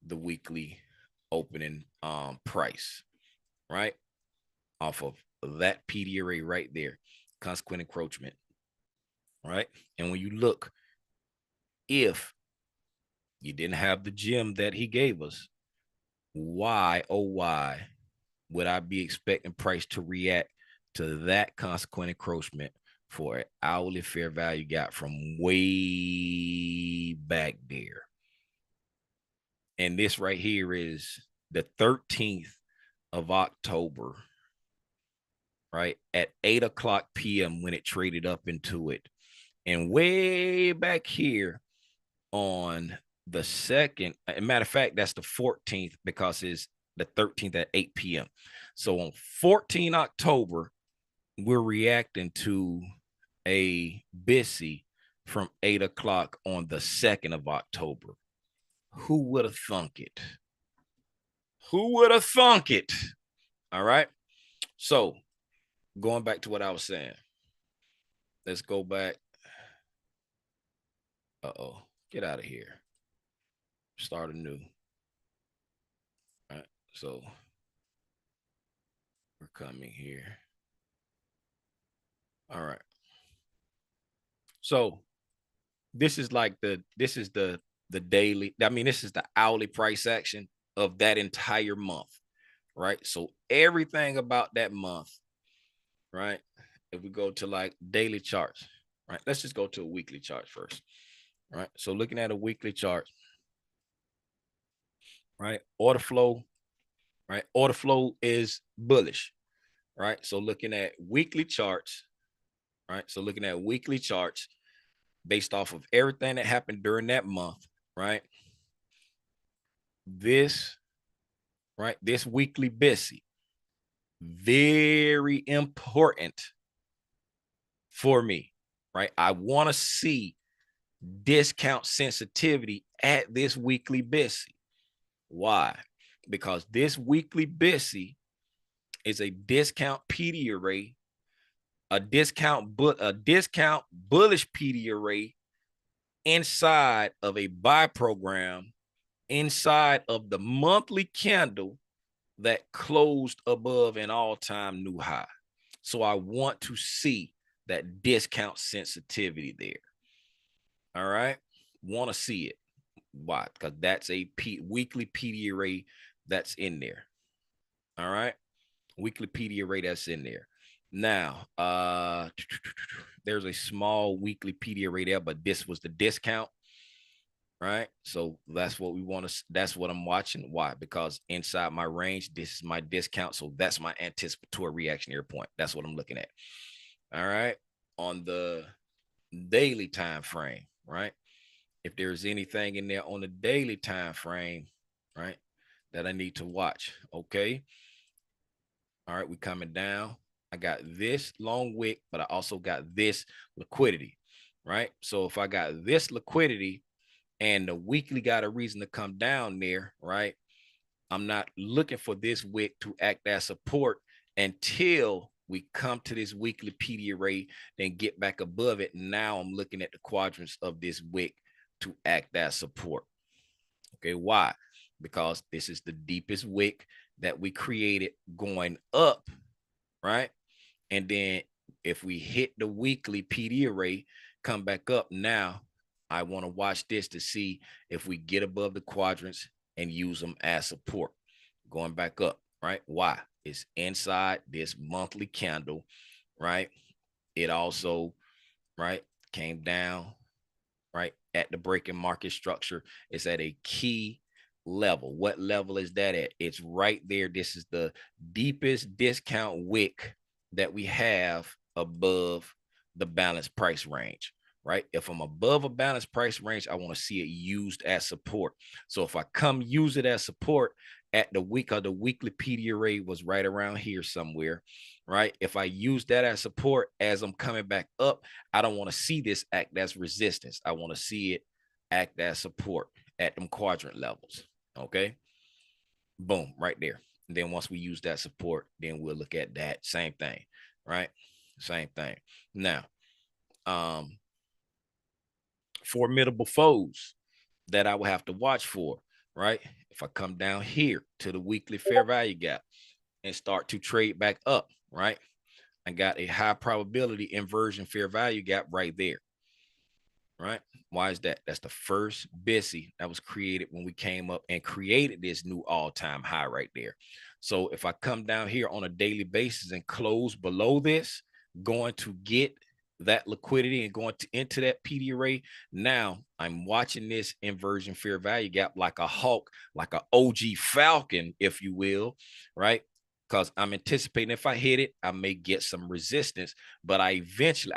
Speaker 3: the weekly opening price, right? Off of that PD array right there, consequent encroachment, right? And when you look, if you didn't have the gem that he gave us, why, oh, why would I be expecting price to react to that consequent encroachment for an hourly fair value gap from way back there? And this right here is the 13th of October, right? At 8:00 p.m. when it traded up into it. And way back here on the 2nd, as a matter of fact, that's the 14th because it's the 13th at 8 p.m. So on 14 October, we're reacting to a BISI from 8:00 on the 2nd of October. Who would have thunk it? Who would have thunk it? All right. So going back to what I was saying, let's go back. Uh-oh, get out of here. Start anew. All right. So we're coming here. All right. So this is like the daily, I mean, this is the hourly price action of that entire month, right? So everything about that month, right? If we go to like daily charts, right? Let's just go to a weekly chart first, right? So looking at a weekly chart, right? Order flow, right? Order flow is bullish, right? So looking at weekly charts, right? So looking at weekly charts based off of everything that happened during that month, right? This, right? This weekly BISI, very important for me, right? I want to see discount sensitivity at this weekly BISI. Why? Because this weekly BISI is a discount PD array, a discount bullish PD array inside of a buy program, inside of the monthly candle that closed above an all-time new high. So I want to see that discount sensitivity there. All right. Want to see it. Why? Because that's a weekly PD array that's in there. All right. Weekly PD array that's in there. Now, there's a small weekly PD array there, but this was the discount. Right. So that's what we want to, that's what I'm watching. Why? Because inside my range, this is my discount. So that's my anticipatory reactionary point. That's what I'm looking at. All right. On the daily time frame, right? If there's anything in there on the daily time frame, right, that I need to watch. Okay. All right, we coming down. I got this long wick, but I also got this liquidity, right? So if I got this liquidity and the weekly got a reason to come down there, right? I'm not looking for this wick to act as support until we come to this weekly PD array, then get back above it. Now I'm looking at the quadrants of this wick to act as support. Okay, why? Because this is the deepest wick that we created going up, right? And then if we hit the weekly PD array, come back up, now I want to watch this to see if we get above the quadrants and use them as support. Going back up, right? Why? It's inside this monthly candle, right? It also, right, came down, right, at the breaking market structure. It's at a key level. What level is that at? It's right there. This is the deepest discount wick that we have above the balanced price range, right? If I'm above a balanced price range, I want to see it used as support. So if I come use it as support at the week, or the weekly PD array was right around here somewhere, right? If I use that as support as I'm coming back up, I don't want to see this act as resistance. I want to see it act as support at them quadrant levels. Okay, boom, right there. And then once we use that support, then we'll look at that same thing, right? Same thing. Now, formidable foes that I will have to watch for, right? If I come down here to the weekly fair value gap and start to trade back up, right? I got a high probability inversion fair value gap right there, right? Why is that? That's the first BISI that was created when we came up and created this new all-time high right there. So if I come down here on a daily basis and close below this, going to get that liquidity and going into that PD array, now I'm watching this inversion fair value gap like a hawk, like an OG Falcon, if you will, right? Because I'm anticipating if I hit it, I may get some resistance, but I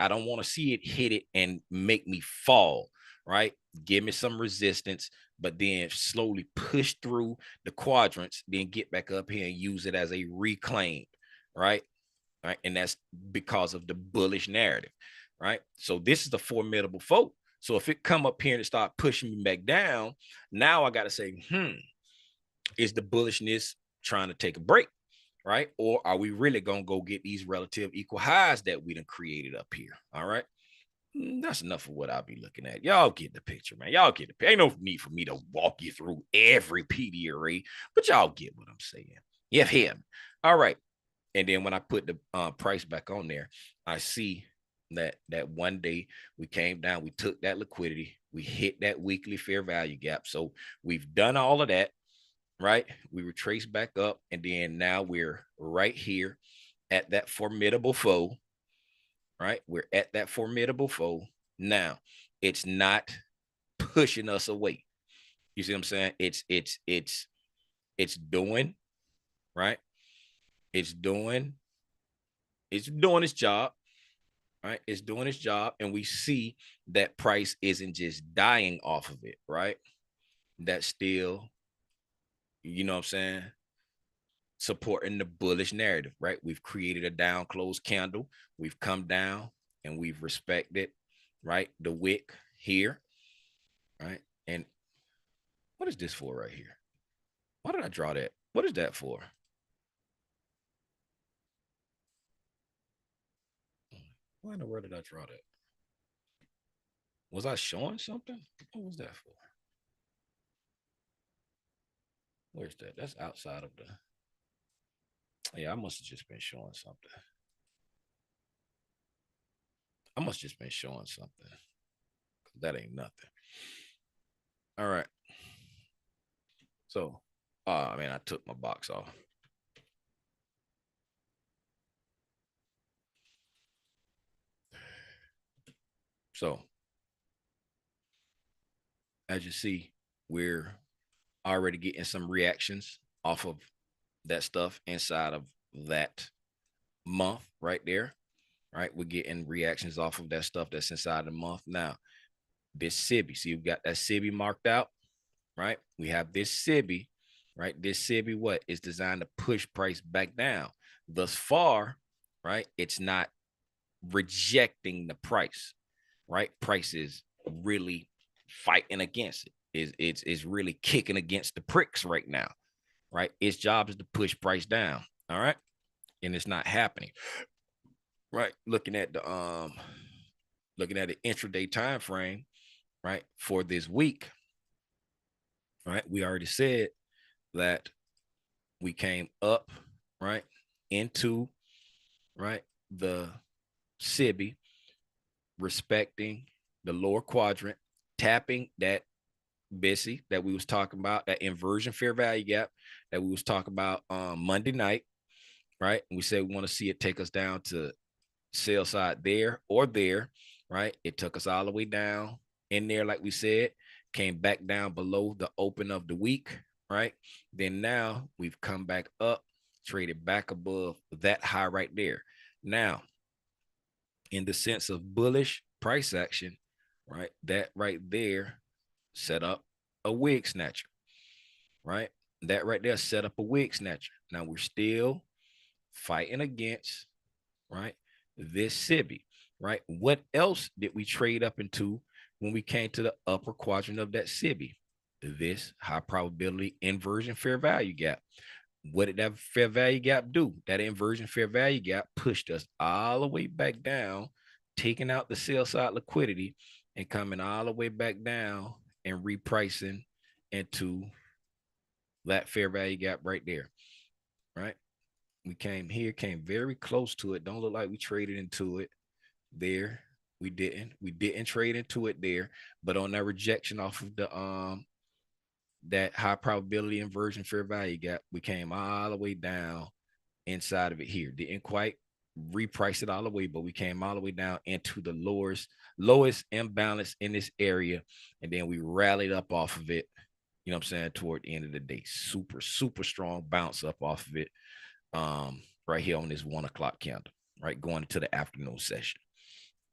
Speaker 3: don't want to see it hit it and make me fall, right? Give me some resistance, but then slowly push through the quadrants, then get back up here and use it as a reclaim, right? Right. And that's because of the bullish narrative, right? So this is the formidable foe. So if it come up here and start pushing me back down, now I got to say, is the bullishness trying to take a break? Right? Or are we really going to go get these relative equal highs that we done created up here? All right. That's enough of what I'll be looking at. Y'all get the picture, man. Y'all get the picture. Ain't no need for me to walk you through every PD array, but y'all get what I'm saying. Yeah, him. All right. And then when I put the price back on there, I see that one day we came down, we took that liquidity, we hit that weekly fair value gap. So we've done all of that. Right, we retrace back up, and then now we're right here at that formidable foe. Right, we're at that formidable foe. Now it's not pushing us away. You see what I'm saying? It's doing right. It's doing its job. Right, it's doing its job, and we see that price isn't just dying off of it. Right, that's still, you know what I'm saying, supporting the bullish narrative, right? We've created a down close candle. We've come down and we've respected, right, the wick here, right? And what is this for right here? Why did I draw that? What is that for? Why in the world did I draw that? Was I showing something? What was that for? Where's that? That's outside of the... Yeah, I must have just been showing something. I must have just been showing something. That ain't nothing. All right. So, man, I took my box off. So, as you see, we're already getting some reactions off of that stuff inside of that month right there, right? We're getting reactions off of that stuff that's inside the month. Now, this SIBI, see, we've got that SIBI marked out, right? We have this SIBI, right? This SIBI, what is designed to push price back down. Thus far, right? It's not rejecting the price, right? Price is really fighting against it. It's really kicking against the pricks right now, right? Its job is to push price down, all right? And it's not happening, right? Looking at the intraday time frame, right, for this week, right? We already said that we came up, right, into, right, the SIBI, respecting the lower quadrant, tapping that BISI that we was talking about, that inversion fair value gap that we was talking about on Monday night, right? And we said we want to see it take us down to sell side there or there, right? It took us all the way down in there, like we said, came back down below the open of the week, right? Then now we've come back up, traded back above that high right there. Now, in the sense of bullish price action, right? That right there set up a wig snatcher, right? That right there set up a wig snatcher. Now we're still fighting against, right, this SIBI, right? What else did we trade up into when we came to the upper quadrant of that SIBI? This high probability inversion fair value gap. What did that fair value gap do? That inversion fair value gap pushed us all the way back down, taking out the sell side liquidity and coming all the way back down and repricing into that fair value gap right there, right? We came here, came very close to it. Don't look like we traded into it there. We didn't trade into it there, but on that rejection off of the that high probability inversion fair value gap, we came all the way down inside of it here. Didn't quite reprice it all the way, but we came all the way down into the lowest imbalance in this area, and then we rallied up off of it. You know what I'm saying? Toward the end of the day, super strong bounce up off of it. Right here on this 1 o'clock candle, right, going into the afternoon session.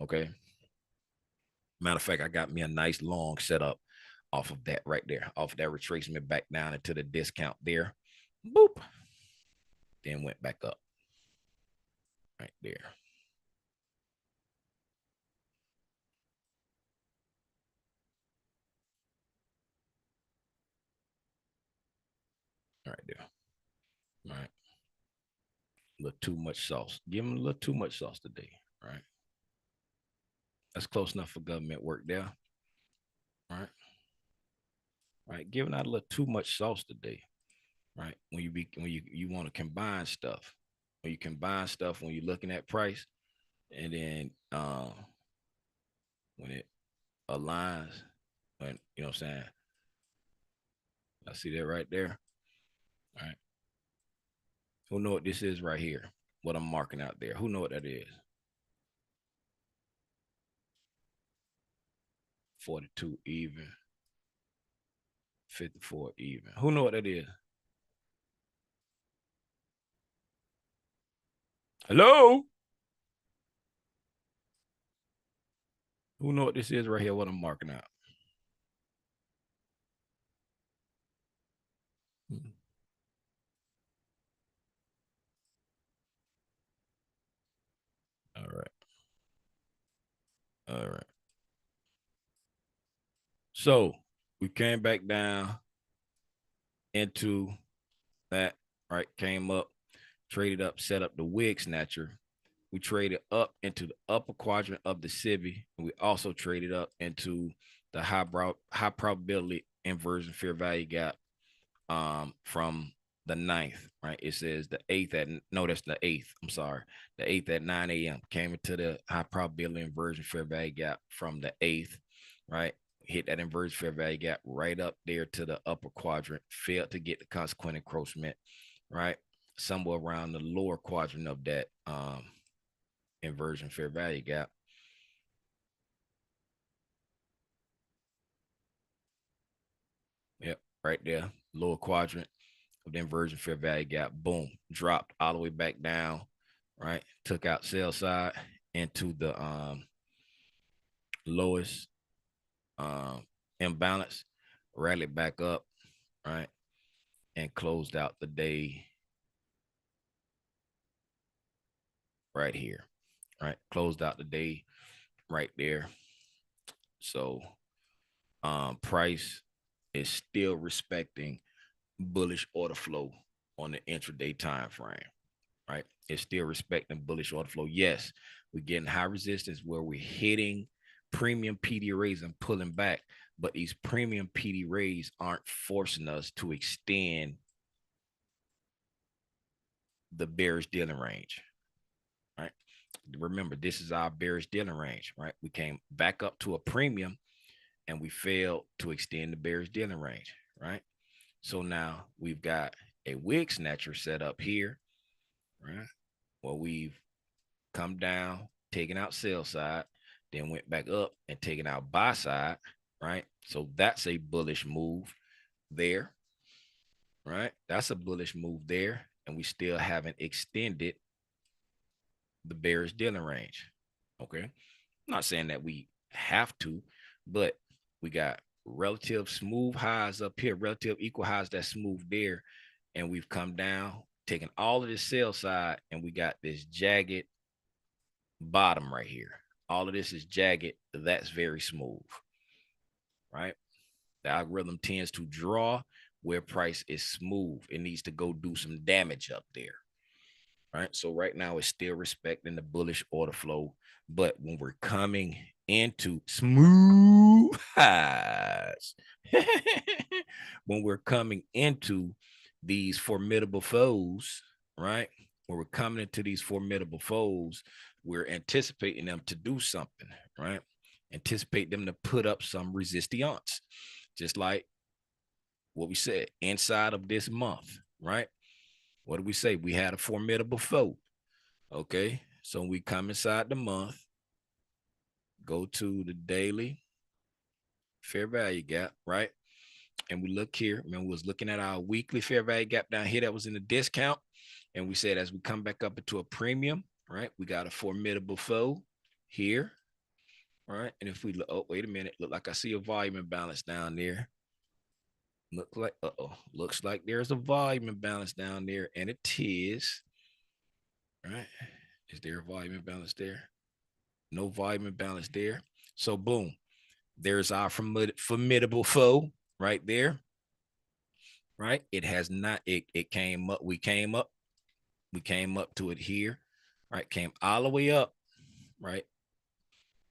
Speaker 3: Okay. Matter of fact, I got me a nice long setup off of that right there, off of that retracement back down into the discount there. Boop. Then went back up right there. Right there. All right. A little too much sauce. Give them a little too much sauce today. Right. That's close enough for government work there. All right. Right. Giving out a little too much sauce today. Right. When you want to combine stuff. When you combine stuff, when you're looking at price, and then when it aligns, when you know what I'm saying. I see that right there. All right. Who know what this is right here? What I'm marking out there. Who know what that is? 42 even. 54 even. Who know what that is? Hello? Who know what this is right here? What I'm marking out. All right. All right. So we came back down into that, right? Came up, traded up, set up the wig snatcher. We traded up into the upper quadrant of the SIBI. And we also traded up into the high probability inversion fair value gap from the 9th, right? It says the 8th at, no, that's the 8th. I'm sorry. The 8th at 9 a.m. came into the high probability inversion fair value gap from the 8th, right? Hit that inversion fair value gap right up there to the upper quadrant, failed to get the consequent encroachment, right? Somewhere around the lower quadrant of that inversion fair value gap. Yep, right there, lower quadrant of the inversion fair value gap. Boom, dropped all the way back down, right? Took out sell side into the lowest imbalance, rallied back up, right? And closed out the day right here, right? Closed out the day right there. So price is still respecting bullish order flow on the intraday time frame, right? It's still respecting bullish order flow. Yes, we're getting high resistance where we're hitting premium PD rays and pulling back, but these premium PD rays aren't forcing us to extend the bearish dealing range, right? Remember, this is our bearish dealing range, right? We came back up to a premium and we failed to extend the bearish dealing range, right? So now we've got a wig snatcher set up here, right? Well, we've come down, taken out sell side, then went back up and taken out buy side, right? So that's a bullish move there. right? That's a bullish move there. And we still haven't extended the bearish dealing range. Okay. I'm not saying that we have to, but we got relative smooth highs up here, relative equal highs that smooth there. And we've come down, taken all of this sell side, and we got this jagged bottom right here. All of this is jagged. That's very smooth, right? The algorithm tends to draw where price is smooth. It needs to go do some damage up there, right? So right now it's still respecting the bullish order flow. But when we're coming into smooth highs, when we're coming into these formidable foes, right? When we're coming into these formidable foes, we're anticipating them to do something, right? Anticipate them to put up some resistance, just like what we said inside of this month, right? What did we say? We had a formidable foe. Okay. So we come inside the month, go to the daily fair value gap, right? And we look here. Remember, we was looking at our weekly fair value gap down here that was in the discount. And we said as we come back up into a premium, right? We got a formidable foe here. All right. And if we look, oh, wait a minute, look like I see a volume imbalance down there. Looks like there's a volume imbalance down there, and it is. Right? Is there a volume imbalance there? No volume imbalance there. So boom, there's our formidable foe right there. Right? It has not, it came up, we came up to it here, right? Came all the way up, right?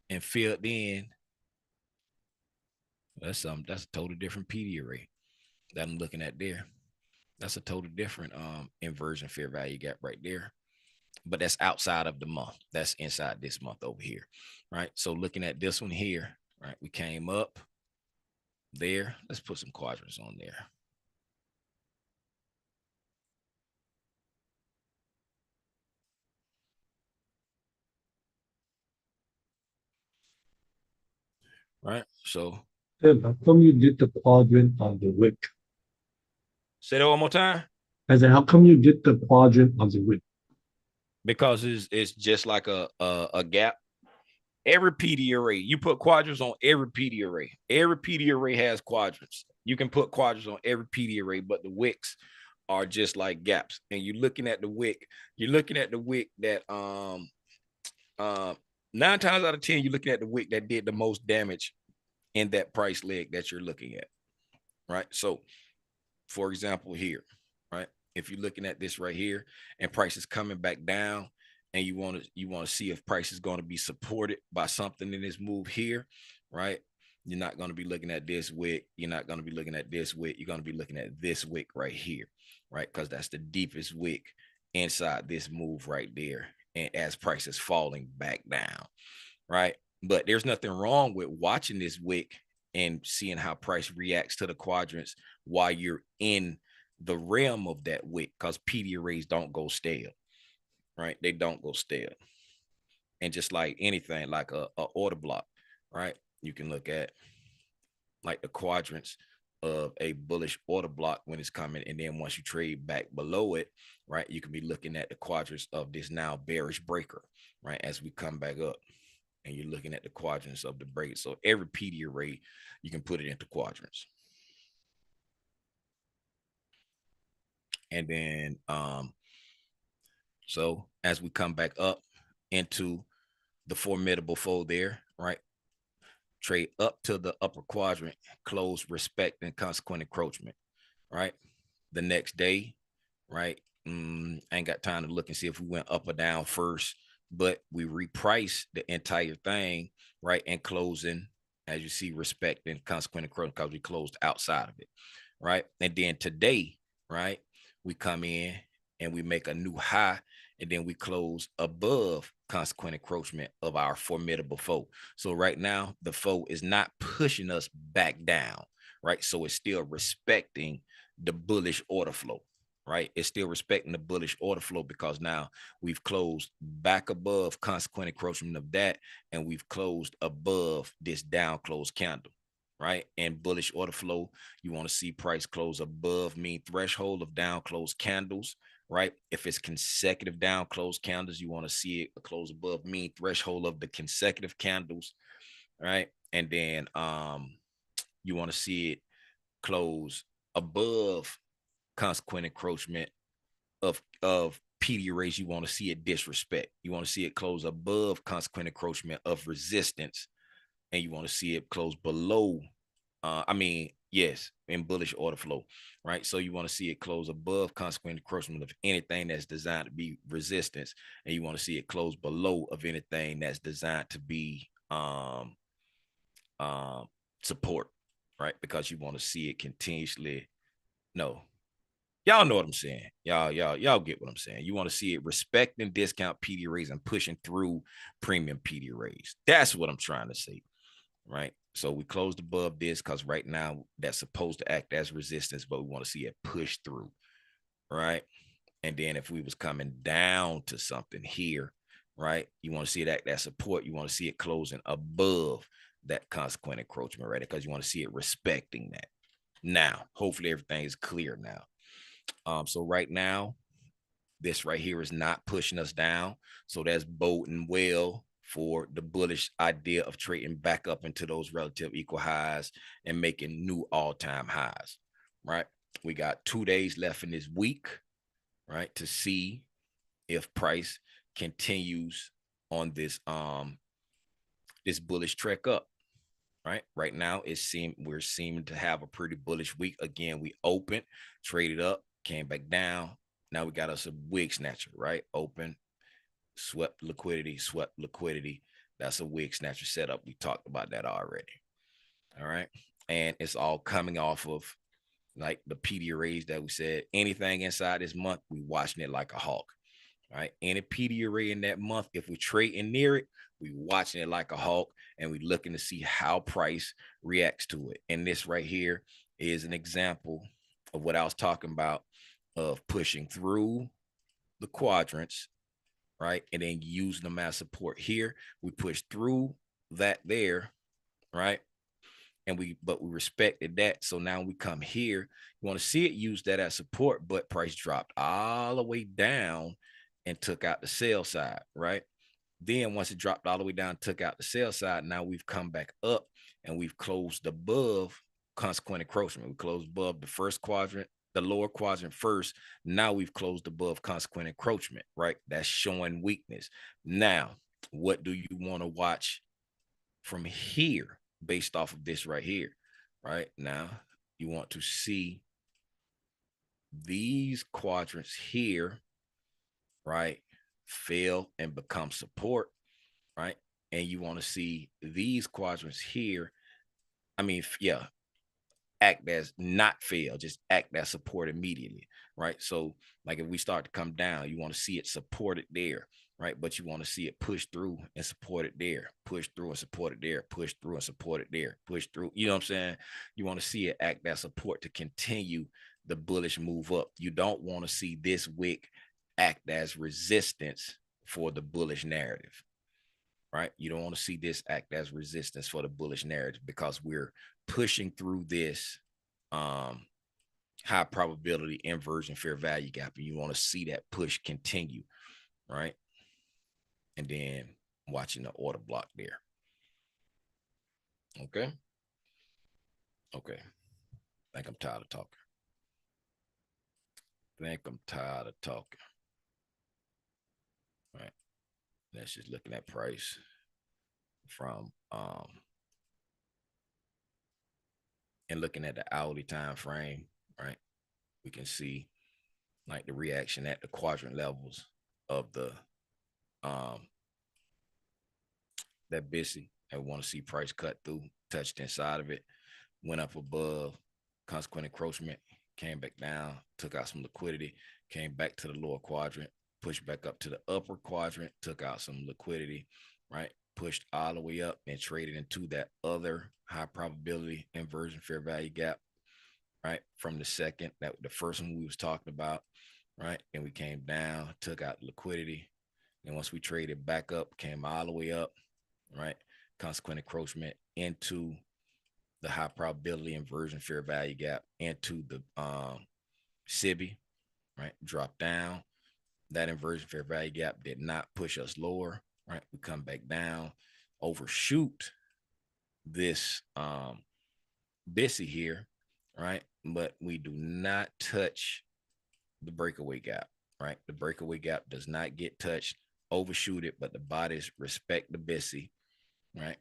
Speaker 3: And filled in. That's a totally different PD array that I'm looking at there. That's a totally different inversion fair value gap right there. But that's outside of the month. That's inside this month over here, right? So looking at this one here, right? We came up there. Let's put some quadrants on there. Right? So
Speaker 5: Tim, how come you did the quadrant on the wick?
Speaker 3: say that one more time.
Speaker 5: I said, how come you did the quadrant on the wick?
Speaker 3: Because it's just like a gap. Every PD array, you put quadrants on every PD array. Every PD array has quadrants. You can put quadrants on every PD array, but the wicks are just like gaps. And you're looking at the wick. You're looking at the wick that 9 times out of 10, you're looking at the wick that did the most damage in that price leg that you're looking at, right? So, for example, here, right? If you're looking at this right here and price is coming back down, and you want to see if price is going to be supported by something in this move here, right? You're not going to be looking at this wick. You're not going to be looking at this wick. You're going to be looking at this wick right here, right? Because that's the deepest wick inside this move right there. And as price is falling back down, right? But there's nothing wrong with watching this wick and seeing how price reacts to the quadrants while you're in the realm of that wick, because PD arrays don't go stale. Right? They don't go stale. And just like anything, like a order block, right? You can look at like the quadrants of a bullish order block when it's coming. And then once you trade back below it, right, you can be looking at the quadrants of this now bearish breaker, right? As we come back up and you're looking at the quadrants of the break. So every PD array, you can put it into quadrants. And then, so as we come back up into the formidable foe there, right? Trade up to the upper quadrant, close, respect, and consequent encroachment, right? The next day, right? I ain't got time to look and see if we went up or down first, but we repriced the entire thing, right? And closing, as you see, respect and consequent encroachment, because we closed outside of it, right? And then today, right? We come in and we make a new high, and then we close above consequent encroachment of our formidable foe. So right now, the foe is not pushing us back down, right? So it's still respecting the bullish order flow, right? It's still respecting the bullish order flow, because now we've closed back above consequent encroachment of that, and we've closed above this down close candle, right? And bullish order flow, you want to see price close above mean threshold of down close candles, right? If it's consecutive down close candles, you want to see it close above mean threshold of the consecutive candles, right? And then you want to see it close above consequent encroachment of PD raise. You want to see it disrespect. You want to see it close above consequent encroachment of resistance, and you want to see it close below. Yes, in bullish order flow, right? So you want to see it close above consequent encroachment of anything that's designed to be resistance, and you want to see it close below of anything that's designed to be support, right? Because you want to see it continuously. No, y'all know what I'm saying. Y'all get what I'm saying. You want to see it respecting discount PD raise and pushing through premium PD raise. That's what I'm trying to say, right? So we closed above this because right now that's supposed to act as resistance, but we want to see it push through, right? And then if we was coming down to something here, right, you want to see it act that support. You want to see it closing above that consequent encroachment, right? Because you want to see it respecting that. Now, hopefully everything is clear now. So right now, this right here is not pushing us down. So that's boding well for the bullish idea of trading back up into those relative equal highs and making new all-time highs, right? We got 2 days left in this week, right, to see if price continues on this this bullish trek up. Right now we're seeming to have a pretty bullish week. Again, we opened, traded up, came back down. Now we got us a wig snatcher, right? Open, swept liquidity. That's a wig snatcher setup. We talked about that already. All right. And it's all coming off of like the PD arrays that we said. Anything inside this month, we watching it like a hawk. Right. Any PD array in that month, if we trade in near it, we watching it like a hawk and we looking to see how price reacts to it. And this right here is an example of what I was talking about of pushing through the quadrants, right? And then using them as support. Here, we push through that there, right? And we respected that. So now we come here, you want to see it use that as support, but price dropped all the way down and took out the sell side, right? Then once it dropped all the way down, took out the sell side, now we've come back up and we've closed above consequent encroachment. We closed above the first quadrant, the lower quadrant first. Now we've closed above consequent encroachment, right? That's showing weakness. Now, what do you want to watch from here based off of this right here? Right now, you want to see these quadrants here, right, fail and become support, right? And you want to see these quadrants here, act as not fail, just act as support immediately, right? So like if we start to come down, you want to see it supported there, right? But you want to see it push through and support it there, push through and support it there, push through and support it there, push through. You know what I'm saying? You want to see it act as support to continue the bullish move up. You don't want to see this wick act as resistance for the bullish narrative, right? You don't want to see this act as resistance for the bullish narrative because we're pushing through this high probability inversion fair value gap, and you want to see that push continue, right? And then watching the order block there. Okay. I think I'm tired of talking. All right. That's just looking at price from and looking at the hourly time frame, right? We can see like the reaction at the quadrant levels of the that busy. I want to see price cut through, touched inside of it, went up above consequent encroachment, came back down, took out some liquidity, came back to the lower quadrant, pushed back up to the upper quadrant, took out some liquidity, right? Pushed all the way up and traded into that other high probability inversion fair value gap, right? From the second, that the first one we was talking about, right? And we came down, took out liquidity. And once we traded back up, came all the way up, right? Consequent encroachment into the high probability inversion fair value gap into the SIBI, right? Drop down. That inversion fair value gap did not push us lower, right? We come back down, overshoot this BISI here, right? But we do not touch the breakaway gap, right? The breakaway gap does not get touched, overshoot it, but the bodies respect the BISI, right?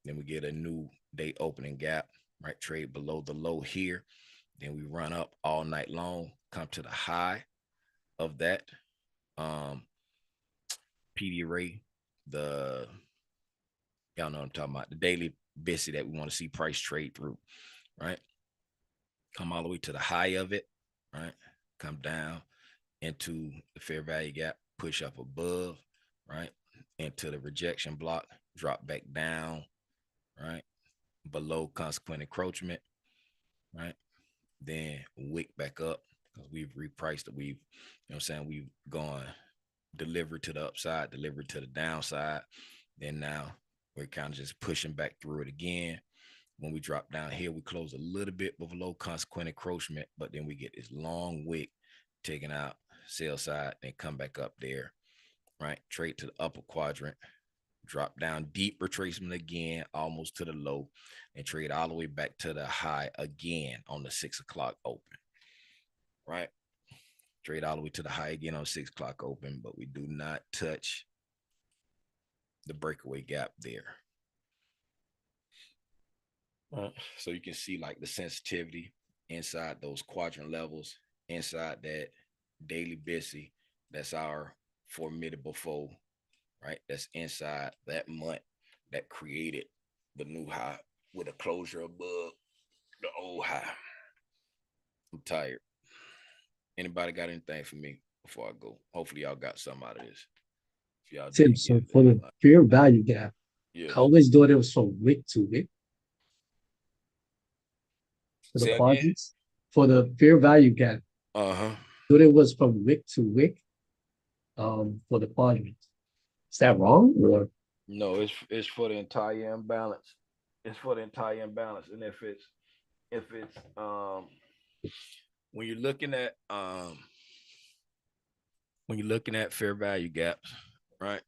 Speaker 3: Then we get a new day opening gap, right? Trade below the low here. Then we run up all night long, come to the high of that PD array, y'all know what I'm talking about, the daily BISI that we want to see price trade through, right? Come all the way to the high of it, right? Come down into the fair value gap, push up above, right? Into the rejection block, drop back down, right? Below consequent encroachment, right? Then wick back up because we've repriced it. We've, you know what I'm saying? We've gone delivered to the upside, delivered to the downside. Then now we're kind of just pushing back through it again. When we drop down here, we close a little bit below consequent encroachment, but then we get this long wick taken out, sell side, and come back up there, right? Trade to the upper quadrant, drop down, deep retracement again, almost to the low, and trade all the way back to the high again on the 6 o'clock open, right? Trade all the way to the high again on 6 o'clock open, but we do not touch the breakaway gap there. So you can see like the sensitivity inside those quadrant levels, inside that daily BISI, that's our formidable foe, right? That's inside that month that created the new high with a closure above the old high. I'm tired. Anybody got anything for me before I go? Hopefully y'all got some out of this. If y'all
Speaker 5: Tim, so for the fair value gap,
Speaker 3: yes.
Speaker 5: I always thought it was from wick to wick. For the quadrants, for the fair value gap, thought it was from wick to wick. For the quadrants, is that wrong or
Speaker 3: no? It's for the entire imbalance. It's for the entire imbalance, and if it's when you're looking at fair value gaps, right?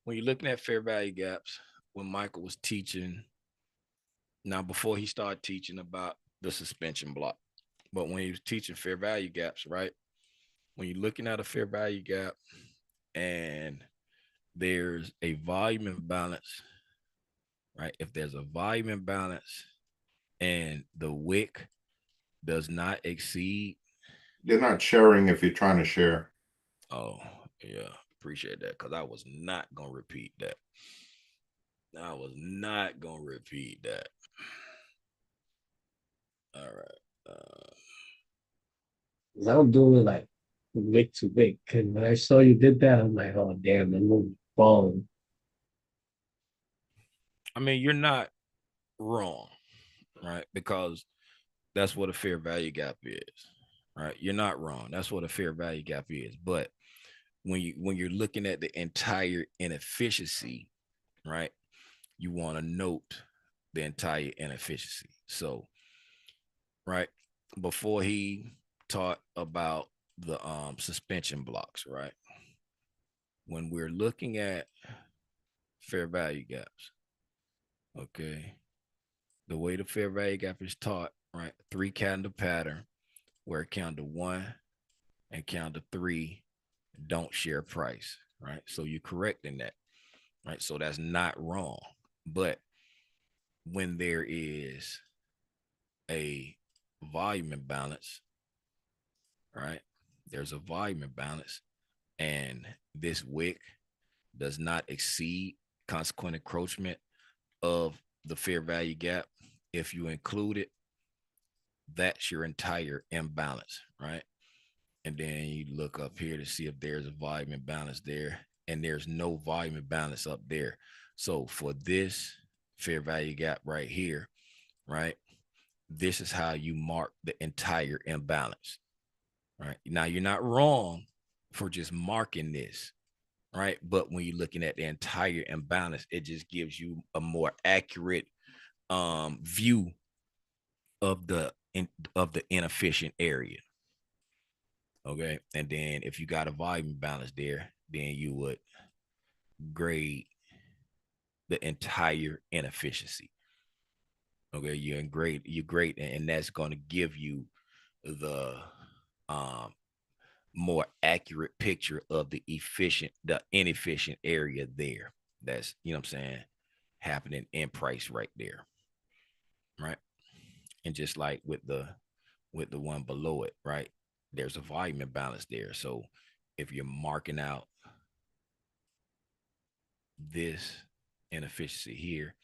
Speaker 3: When you're looking at fair value gaps, when Michael was teaching, now before he started teaching about the suspension block, but when he was teaching fair value gaps, right? When you're looking at a fair value gap and there's a volume imbalance, right? If there's a volume imbalance and the wick does not exceed,
Speaker 6: they're not sharing if you're trying to share.
Speaker 3: Oh, yeah. Appreciate that, because I was not going to repeat that. All right.
Speaker 5: I'm doing like wick to wick. And when I saw you did that, I'm like, oh damn, I'm moving wrong.
Speaker 3: I mean, you're not wrong, right? Because that's what a fair value gap is, right? You're not wrong. That's what a fair value gap is. But when you're looking at the entire inefficiency, right, you want to note the entire inefficiency. So, right, before he taught about the suspension blocks, right, when we're looking at fair value gaps, okay, the way the fair value gap is taught, right, 3 candle pattern where candle 1 and candle 3 don't share price, right? So you're correct in that, right? So that's not wrong. But when there is a volume imbalance, right? There's a volume imbalance, and this wick does not exceed consequent encroachment of the fair value gap. If you include it, that's your entire imbalance, right? And then you look up here to see if there's a volume imbalance there, and there's no volume imbalance up there. So for this fair value gap right here, right, this is how you mark the entire imbalance, right? Now, you're not wrong for just marking this, right? But when you're looking at the entire imbalance, it just gives you a more accurate view of the inefficient area. Okay, and then if you got a volume imbalance there, then you would grade the entire inefficiency. Okay, you grade, and that's going to give you the more accurate picture of the inefficient area there. That's, you know what I'm saying, happening in price right there. Right. And just like with the one below it, right, there's a volume imbalance there. So if you're marking out this inefficiency here,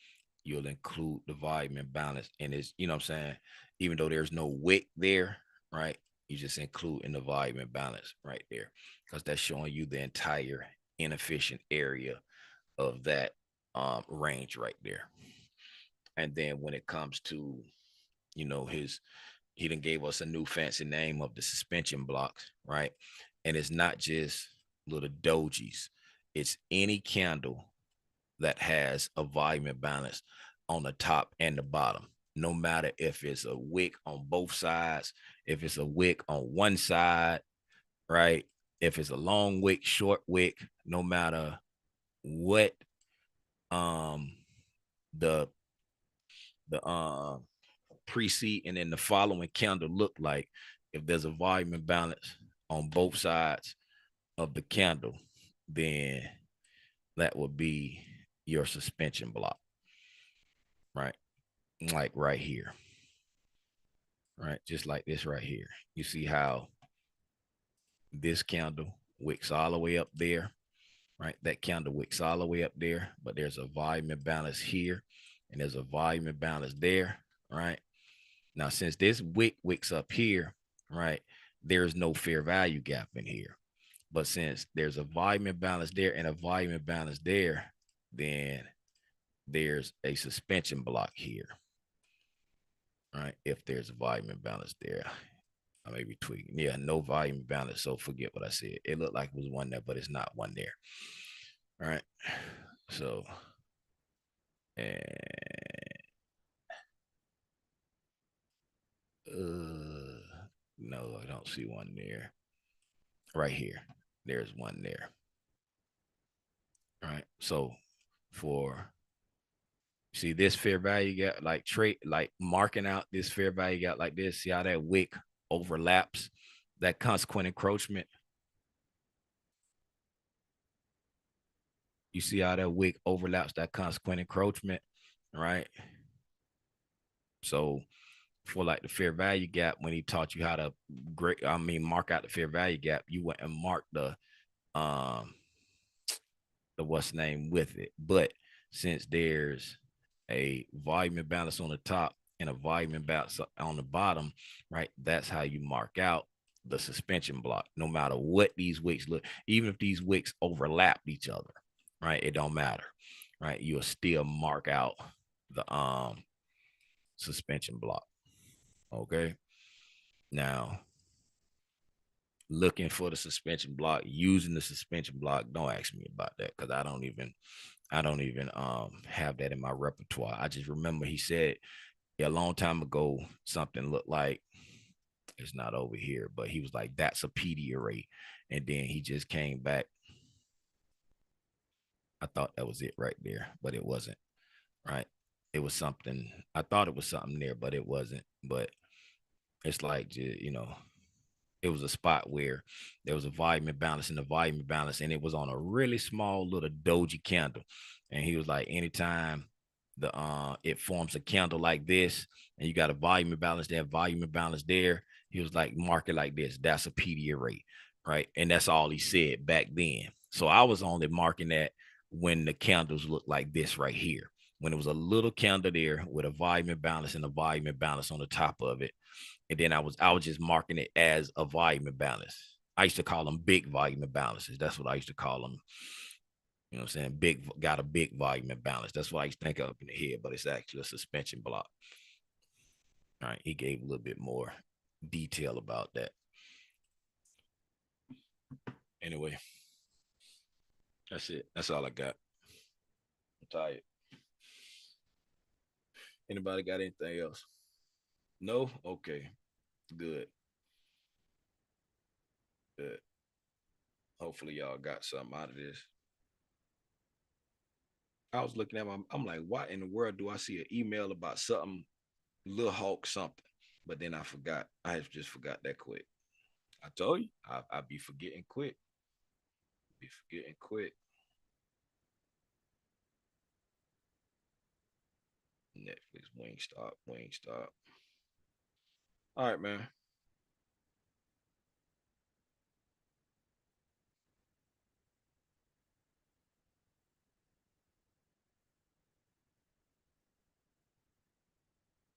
Speaker 3: you'll include the volume imbalance. And it's, you know what I'm saying, even though there's no wick there, right, you just include in the volume imbalance right there, because that's showing you the entire inefficient area of that range right there. And then when it comes to, you know, he done gave us a new fancy name of the suspension blocks, right? And it's not just little dojis, it's any candle that has a volume imbalance on the top and the bottom, no matter if it's a wick on both sides, if it's a wick on one side, right? If it's a long wick, short wick, no matter what the precede and then the following candle look like, if there's a volume imbalance on both sides of the candle, then that would be your suspension block, right? Like right here, right? Just like this right here. You see how this candle wicks all the way up there, right? That candle wicks all the way up there, but there's a volume imbalance here and there's a volume imbalance there, right? Now, since this wicks up here, right, there's no fair value gap in here. But since there's a volume imbalance there and a volume imbalance there, then there's a suspension block here, right? If there's a volume imbalance there, I may be tweaking. Yeah, no volume imbalance. So forget what I said. It looked like it was one there, but it's not one there. All right. So, and no, I don't see one there. Right here, there's one there. All right. So for, see this fair value gap, like trade, like marking out this fair value gap like this, see how that wick overlaps that consequent encroachment. You see how that wick overlaps that consequent encroachment, right? So for like the fair value gap, when he taught you how to mark out the fair value gap, you went and marked the what's name with it. But since there's a volume imbalance on the top and a volume imbalance on the bottom, right, that's how you mark out the suspension block. No matter what these wicks look, even if these wicks overlap each other, right, it don't matter, right? You'll still mark out the suspension block. Okay. Now, looking for the suspension block, using the suspension block, don't ask me about that, because I don't even have that in my repertoire. I just remember he said a long time ago something looked like, it's not over here, but he was like, that's a PD array. And then he just came back. I thought that was it right there, but it wasn't, right? It was something, I thought it was something there, but it wasn't. But it's like, you know, it was a spot where there was a volume imbalance and the volume imbalance, and it was on a really small little doji candle. And he was like, anytime the it forms a candle like this and you got a volume imbalance there, volume imbalance there, he was like, mark it like this. That's a PD array, right? And that's all he said back then. So I was only marking that when the candles look like this right here. When it was a little candle there with a volume imbalance and a volume imbalance on the top of it. And then I was just marking it as a volume imbalance. I used to call them big volume imbalances. That's what I used to call them. You know what I'm saying? Got a big volume imbalance. That's what I used to think of in the head, but it's actually a suspension block. All right. He gave a little bit more detail about that. Anyway, that's it. That's all I got. I'm tired. Anybody got anything else? No? Okay. Good. Good. Hopefully y'all got something out of this. I was looking at I'm like, why in the world do I see an email about something, Lil Hawk something? But then I forgot. I just forgot that quick. I told you, I be forgetting quick. Be forgetting quick. Netflix, Wingstop. All right, man.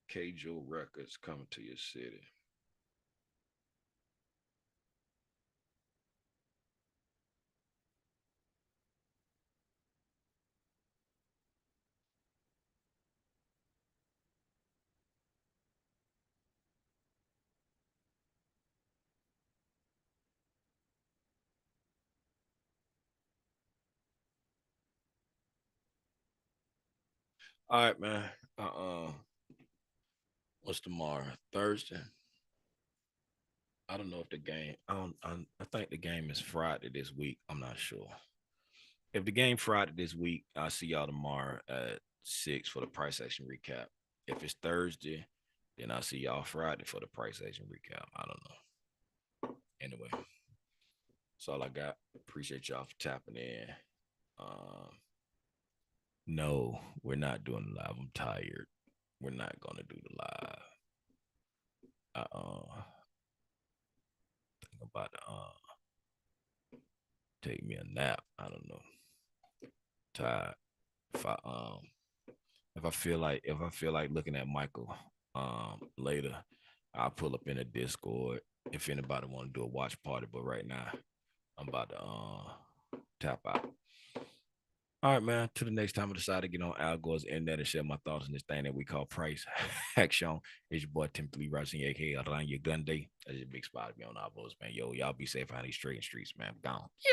Speaker 3: K. Joe Records coming to your city. All right, man. What's tomorrow? Thursday. I don't know if the game. I think the game is Friday this week. I'm not sure. If the game Friday this week, I'll see y'all tomorrow at 6 for the price action recap. If it's Thursday, then I'll see y'all Friday for the price action recap. I don't know. Anyway, that's all I got. Appreciate y'all for tapping in. No, we're not doing the live. I'm tired. We're not gonna do the live. Think about take me a nap. I don't know. Tired. If I feel like looking at Michael later, I'll pull up in a Discord if anybody want to do a watch party. But right now, I'm about to tap out. All right, man. Till the next time I decide to get on Al Gore's internet and share my thoughts on this thing that we call price action. It's your boy Timothy Rising, aka around your gun day. That's your big spot to be on our voice, man. Yo, y'all be safe out these straight streets, man. Gone.